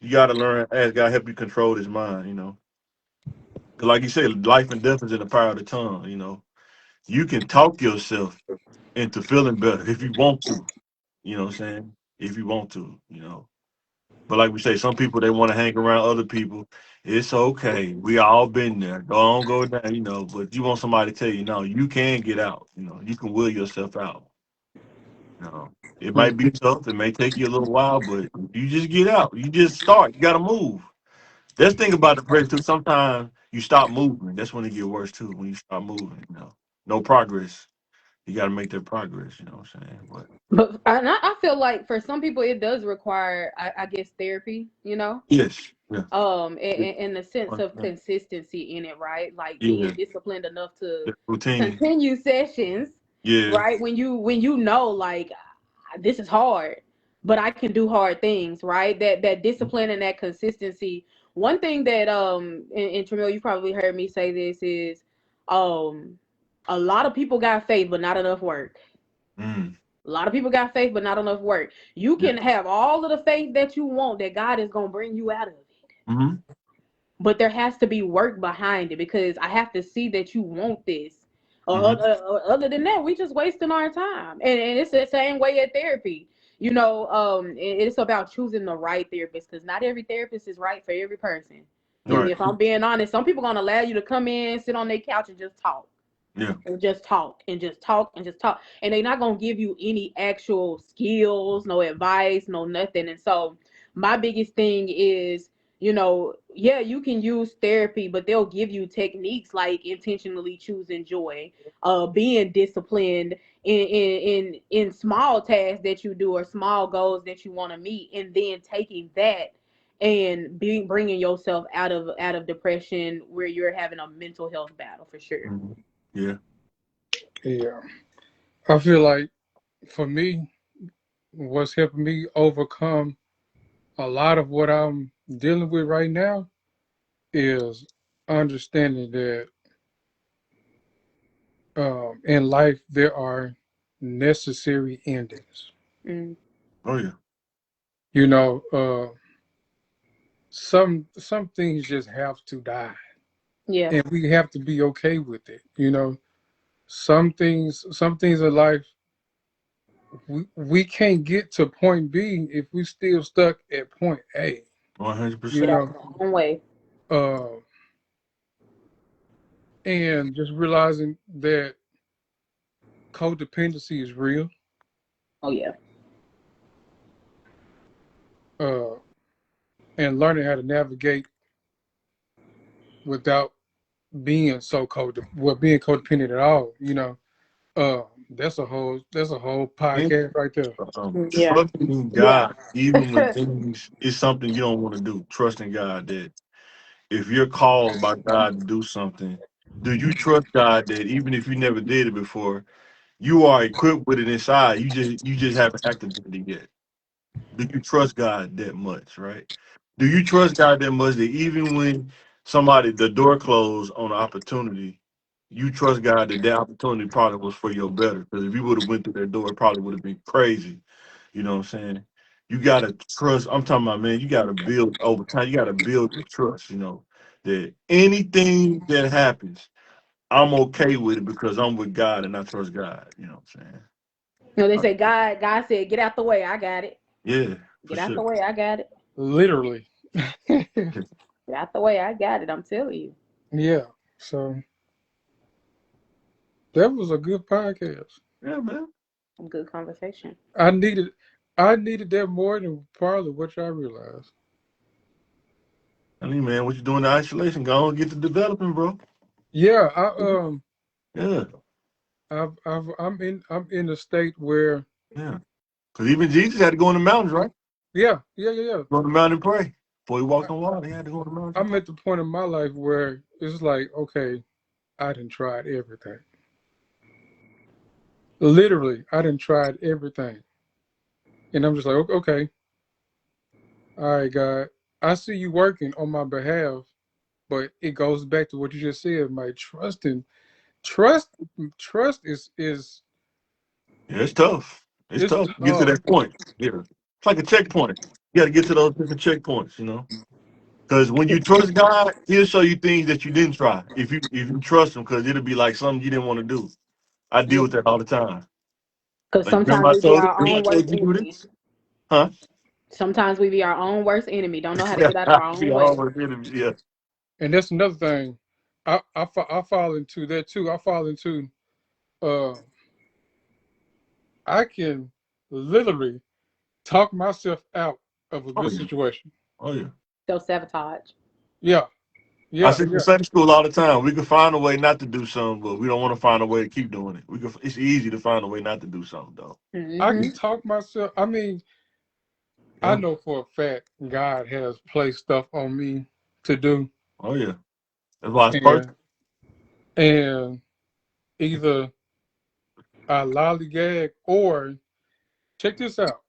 You got to learn, ask God help you control His mind. You know. 'Cause like you said, life and death is in the power of the tongue. You know, you can talk yourself into feeling better if you want to. You know what I'm saying? If you want to, you know. But like we say, some people they want to hang around other people. It's okay. We all been there. Go on, go down. You know, but you want somebody to tell you, no, you can get out. You know, you can will yourself out. You know, it might be tough. It may take you a little while, but you just get out. You just start. You got to move. That's the thing about depression too. Sometimes you stop moving. That's when it get worse too. When you stop moving, you know, no progress. you got to make that progress. You know what I'm saying? But But I feel like for some people it does require, I guess, therapy. yes, yeah, yeah, In the sense of 100%. consistency in it, right? Like Yeah, being disciplined enough to the routine. continue sessions, Yeah, right? When you know, like, this is hard, but I can do hard things, right? That discipline and that consistency. One thing that and Tramil, you probably heard me say this is, um, a lot of people got faith, but not enough work. mm, A lot of people got faith, but not enough work. You yeah, can have all of the faith that you want, that God is gonna bring you out of it, mm-hmm. but there has to be work behind it, because I have to see that you want this. Mm-hmm. Other than that, we just wasting our time. And it's the same way at therapy. It's about choosing the right therapist, because not every therapist is right for every person. Right. If I'm being honest, some people gonna allow you to come in, sit on their couch, and just talk Yeah. and just talk and just talk and just talk, and they're not going to give you any actual skills, no advice, no nothing. And so my biggest thing is, yeah, you can use therapy, but they'll give you techniques like intentionally choosing joy, being disciplined in small tasks that you do, or small goals that you want to meet, and then taking that and bringing yourself out of depression, where you're having a mental health battle, for sure. Mm-hmm. Yeah. Yeah. I feel like for me, what's helping me overcome a lot of what I'm dealing with right now is understanding that in life there are necessary endings. Mm. Oh yeah. You know, some things just have to die, Yeah. and we have to be okay with it. Some things in life we can't get to point B if we still stuck at point A. You Get 100%. out know, your own way. uh, and just realizing that codependency is real, Oh yeah. uh, and learning how to navigate without being codependent at all. Uh, that's a whole And podcast right there. Yeah. trusting Yeah. God, even when things is something you don't want to do, trusting God that if you're called by God to do something, do you trust God that even if you never did it before, you are equipped with it inside? You just haven't activated it yet. Do you trust God that much, right? Do you trust God that much that even when the door closed on an opportunity, you trust God that that opportunity probably was for your better? Because if you would have went through that door, it probably would have been crazy. You know what I'm saying? You gotta trust. I'm talking about, man. You gotta build over time. You gotta build the trust. That anything that happens, I'm okay with it because I'm with God and I trust God. You know what I'm saying? They say God said, get out the way, I got it. Yeah, for Get out sure. the way, I got it. Literally. Get out the way, I got it. I'm telling you. Yeah. So that was a good podcast. Yeah, man. Good conversation. I needed I needed that more than probably what y'all realized. I mean, man, what you doing in isolation? Go on, get to developing, bro. Yeah, Yeah, I'm in a state where yeah. Because even Jesus had to go in the mountains, right? yeah. Go on the mountain and pray. Before he I, walked on water, he had to go on the mountain and I'm pray. at the point in my life where it's like, okay, I done tried everything. Literally, I done tried everything, and I'm just like, okay, all right, God, I see you working on my behalf, but it goes back to what you just said, my trust, trust is Yeah, it's tough. It's it's tough to get to tough. that point. Yeah. It's like a checkpoint. You got to get to those different checkpoints. Because when you trust God, he'll show you things that you didn't try. If you trust him, because it'll be like something you didn't want to do. I deal Yeah. with that all the time. Because Like, sometimes we be our remember I own worst told you to do enemy. this? Huh? Sometimes we be our own worst enemy. Don't know how to Yeah, get out of our own see, I way. always enemy. Yeah. And that's another thing. I fall into that too. I fall into uh I can literally talk myself out of a Oh good yeah. situation. Oh yeah. Self sabotage. Yeah. I Yeah, see in yeah. Sunday school all the time. We can find a way not to do something, but we don't want to find a way to keep doing it. We can. It's easy to find a way not to do something, though. I can Hmm. talk myself. I mean, I Yeah. know for a fact God has placed stuff on me to do, Oh yeah. That's why it's perfect. and and either I lollygag or check this out.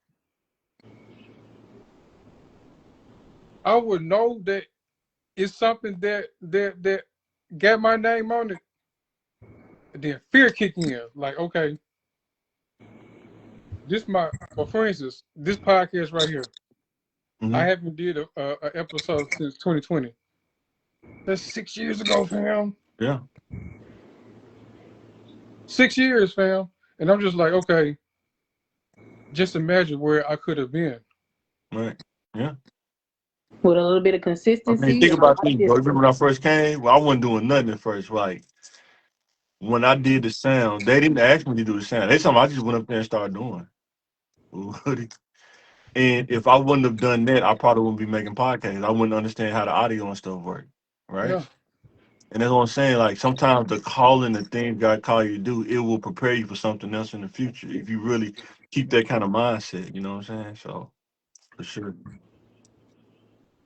I would know that it's something that got my name on it. Then fear kicking in. Like, okay, this my for instance, this podcast right here. I Hmm. haven't did a episode since 2020. That's 6 years ago, fam. Yeah. 6 years, fam. And I'm just like, okay, just imagine where I could have been. Right. Yeah. With a little bit of I mean, consistency think and a about lot this, of bro. Remember discipline. when I first came? Well, I wasn't doing nothing at first. Like when I did the sound, they didn't ask me to do the sound. They something I just went up there and started doing. And if I wouldn't have done that, I probably wouldn't be making podcasts. I wouldn't understand how the audio and stuff work. Right. Yeah. And that's what I'm saying. Like sometimes the calling, the thing God call you to do, it will prepare you for something else in the future if you really keep that kind of mindset. You know what I'm saying? So for sure.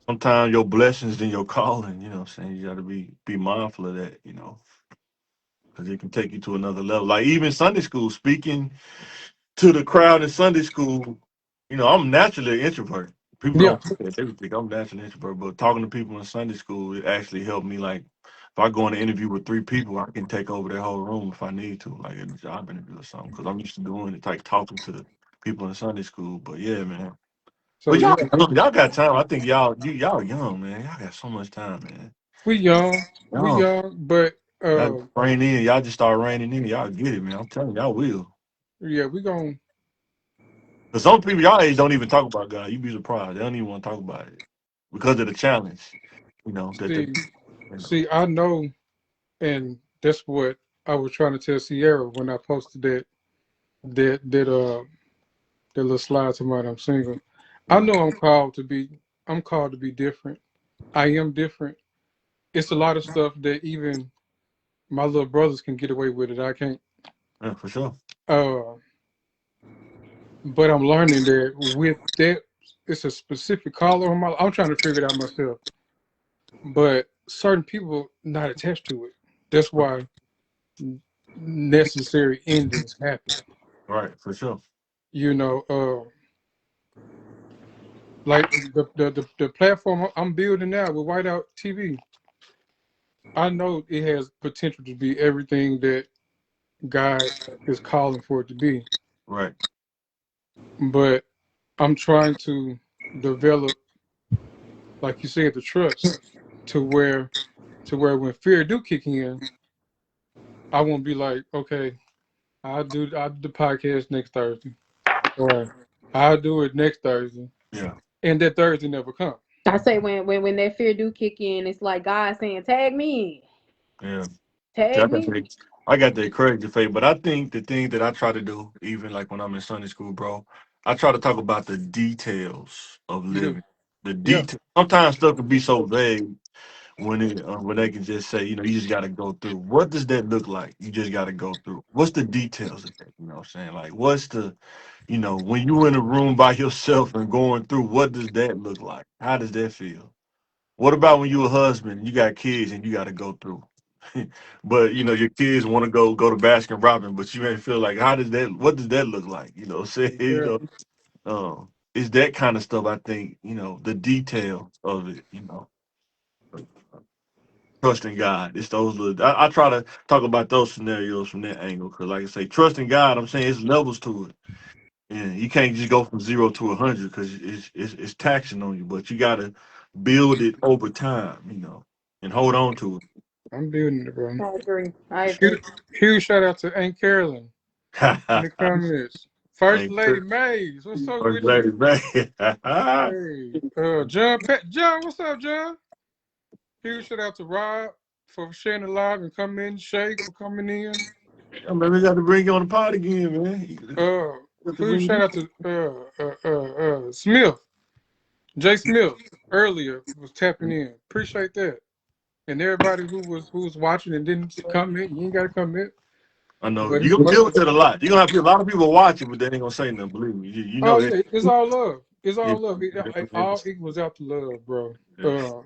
Sometimes your blessings and your calling, you know what I'm saying? You got to be mindful of that, because it can take you to another level. Like even Sunday school, speaking to the crowd in Sunday school, I'm naturally an introvert. People Yeah. don't think that. They think I'm naturally an introvert, but talking to people in Sunday school, it actually helped me. Like if I go in an interview with three people, I can take over their whole room if I need to, like in a job interview or something, because I'm used to doing it, like talking to the people in Sunday school. But yeah, man. So But y'all, yeah, y'all got time. I think y'all young, man. Y'all got so much time, man. we Young. young, but Y'all rain in. Y'all just start raining in. Y'all get it, man. I'm telling you, y'all will. yeah, we gonna But some people y'all age don't even talk about God. You'd be surprised. They don't even want to talk about it because of the challenge, that they, see. See, I know, and that's what I was trying to tell Sierra when I posted that that little slide to mine. I'm single. I Yeah, know I'm called to be different. I am different. It's a lot of stuff that even my little brothers can get away with it. I can't. yeah, for sure. Uh, but I'm learning that with that, it's a specific color on my. I'm trying to figure it out myself. But certain people not attached to it. That's why necessary endings happen. Right, for sure. You know, like the platform I'm building now with Whiteout TV. I know it has potential to be everything that God is calling for it to be, Right, but I'm trying to develop, like you said, the trust to where when fear do kick in, I won't be like, okay, I'll do the podcast next Thursday, or I'll do it next Thursday, yeah, and that Thursday never comes. I say when that fear do kick in, it's like God saying, "Tag me, yeah. See, tag me." I got that crazy faith, but I think the thing that I try to do, even like when I'm in Sunday school, bro, I try to talk about the details of You do, living. The yeah. detail. Sometimes stuff can be so vague when they can just say, you just got to go through. What does that look like? You just got to go through. What's the details of that? You know what I'm saying? Like, what's the, when you in a room by yourself and going through, what does that look like? How does that feel? What about when you a husband, you got kids, and you got to go through? But your kids want to go to Baskin Robbins, but you ain't feel like what does that look like? Say Yeah, it's that kind of stuff. I think the detail of it. Trusting God. It's those little. I try to talk about those scenarios from that angle because, like I say, trusting God. I'm saying it's levels to it, and you can't just go from 0 to 100 because it's taxing on you. But you got to build it over time, and hold on to I'm building it, bro. I agree. I agree. Huge, huge shout out to Aunt Carolyn in it. the comments. First Hey, Lady Mays, what's up first with you? lady, man. Hey, John, what's up, John? Huge shout out to Rob for sharing the live and coming in. Shay for coming in. Yeah, man, we got to bring you on the pod again, man. You Uh, got to Huge bring shout you. out to Smith, Jay Smith earlier was tapping in. Appreciate that. and everybody who was watching and didn't comment, you ain't got to comment. I know But you're it's gonna but deal with it a lot. You're gonna have a lot of people watching, but they ain't gonna say nothing. Believe me, you know oh that. yeah, it's all love. It's Yeah. all love. It all equals out to love, bro. Yeah.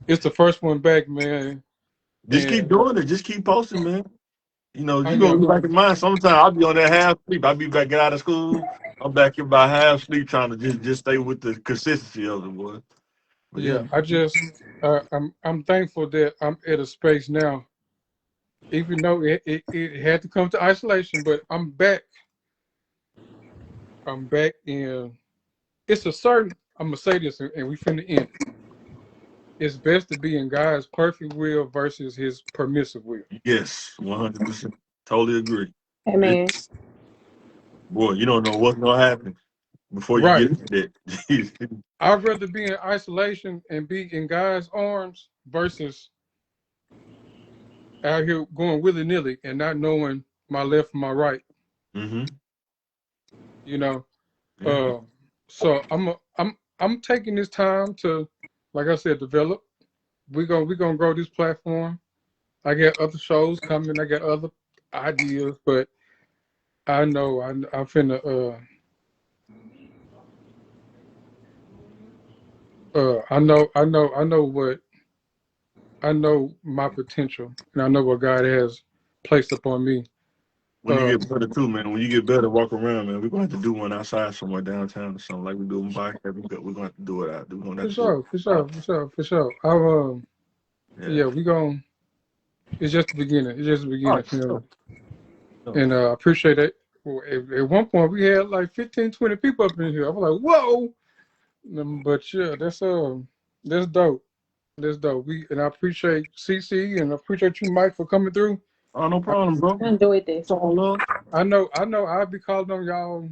It's the first one back, man, Just keep and doing it. Just keep posting, man. You know, oh you yeah, gonna be back in mine. Sometimes I'll be on that half sleep. I'll be back get out of school. I'm back here by half sleep, trying to just stay with the consistency of it, boy. But yeah, yeah. I'm thankful that I'm at a space now, even though it had to come to isolation, but I'm back. I'm back in. It's a certain. I'm gonna say this, and we finna end it. It's best to be in God's perfect will versus His permissive will. yes, 100%. Totally agree. It, Amen. boy, you don't know what's gonna happen before you Right. get to that. I'd rather be in isolation and be in God's arms versus out here going willy nilly and not knowing my left from my right. Mm-hmm. You know. Yeah. Uh, so I'm taking this time to, like I said, develop. We gonna grow this platform. I got other shows coming. I got other ideas, but I know I'm finna I know what I know my potential, and I know what God has placed upon me. When you get But better too, man. When you get better, walk around, man. We're gonna have to do one outside somewhere downtown or something like we do in bike. We're gonna have to do it out. We're gonna have for to do sure, for it sure, out. for sure, for sure. Yeah. Yeah, we going It's just the beginning. It's just the All beginning, right. you So, so, and I appreciate it. Well, at one point, we had like 15, 20 people up in here. I was like, whoa! But yeah, that's dope. That's dope. I appreciate CC and I appreciate you, Mike, for coming through. oh, no I, problem, bro. I enjoyed this. It's all love. I know. I'll be calling on y'all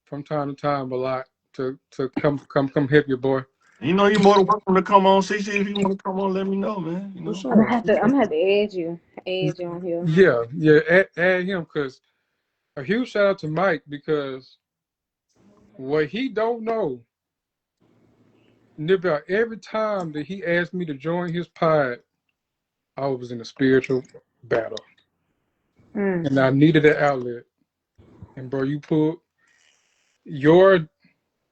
from time to time a lot to come help your boy. You know, you're more than welcome to come on, CC. If you want to come on, let me know, man. You For know. I'm gonna sure. have For to. I'm sure. gonna have to add you on here. Yeah. Add him because a huge shout out to Mike because what he don't know, about every time that he asked me to join his pod, I was in a spiritual battle Mm. and I needed an outlet. And bro, you put your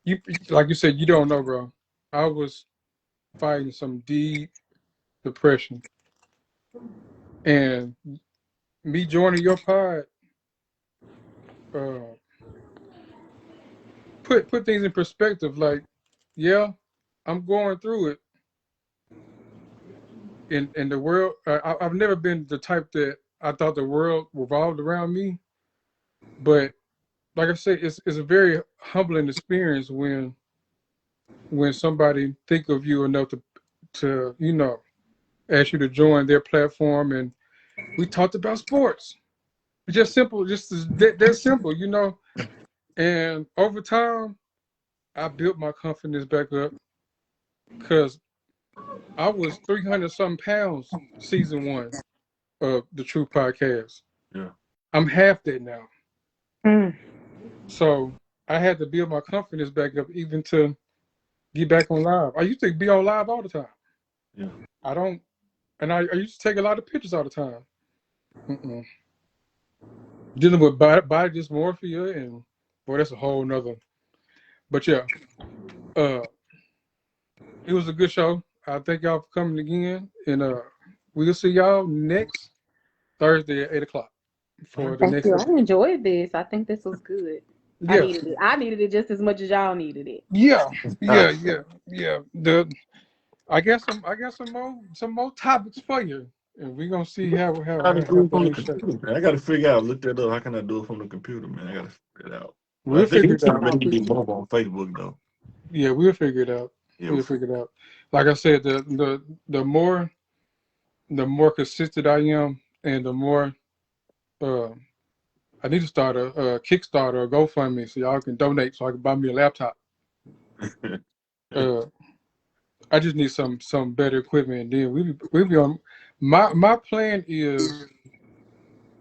you like you said, you don't know, bro. I was fighting some deep depression, and me joining your pod uh, put things in perspective. Like, yeah, I'm going through it. In the world, I've never been the type that I thought the world revolved around me. But like I said, it's a very humbling experience when somebody think of you enough to ask you to join their platform. And we talked about sports. Just simple, just that simple. And over time, I built my confidence back up because I was 300 something pounds season one of the True Podcast. Yeah. I'm half that now. Mm. So I had to build my confidence back up even to get back on live. I used to be on live all the time. Yeah. I don't, and I used to take a lot of pictures all the time. Mm-mm. Dealing with body dysmorphia and boy, that's a whole nother. But yeah, uh, it was a good show. I thank y'all for coming again, and we'll see y'all next Thursday at 8 o'clock All for right. the Thank next you. I episode. enjoyed this. I think this was good. I Yeah, needed it. I needed it just as much as y'all needed it. yeah, Ah, yeah. I got some more topics for you, and we're gonna see how to do how it from the things shape. computer, man. I got to figure out. Look that up. How can I do it from the computer, man? I got to figure it out. But I We'll think figure you it should out. maybe do more on Facebook though. Yeah, we'll figure it out. Yeah. We'll figure it out. Like I said, the more consistent I am, and the more uh, I need to start a Kickstarter or GoFundMe so y'all can donate so I can buy me a laptop. Uh, I just need some better equipment, and then we be on. My plan is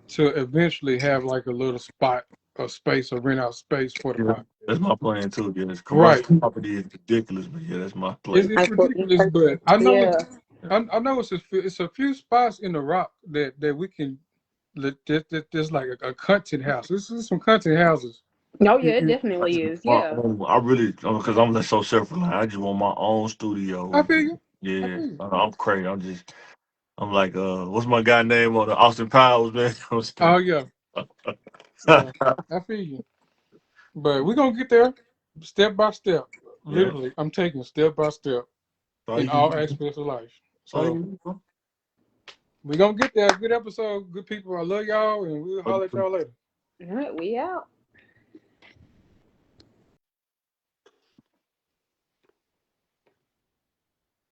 to eventually have like a little spot, a space, or rent out space for the Yeah, pod. that's my plan too. Yeah, this Right? commercial property is ridiculous, but yeah, that's my plan. It's Like for in ridiculous, person. but I know Yeah. I know it's a few spots in the rock that we can. There's like a content house. This is some content houses. Oh yeah, You, it you, I definitely just is. want Yeah. my own. I really because I'm not so self reliant. I just want my own studio. I And feel you. I yeah, feel you. I'm crazy. I'm like what's my guy name on the Austin Powers man? Oh yeah, yeah. I feel you. But we're gonna get there, step by step. Yeah. Literally, I'm taking step by step So in you all can aspects of life. so So we're gonna get there. Good episode, good people. I love y'all, and we'll holler at y'all later. All right, we out.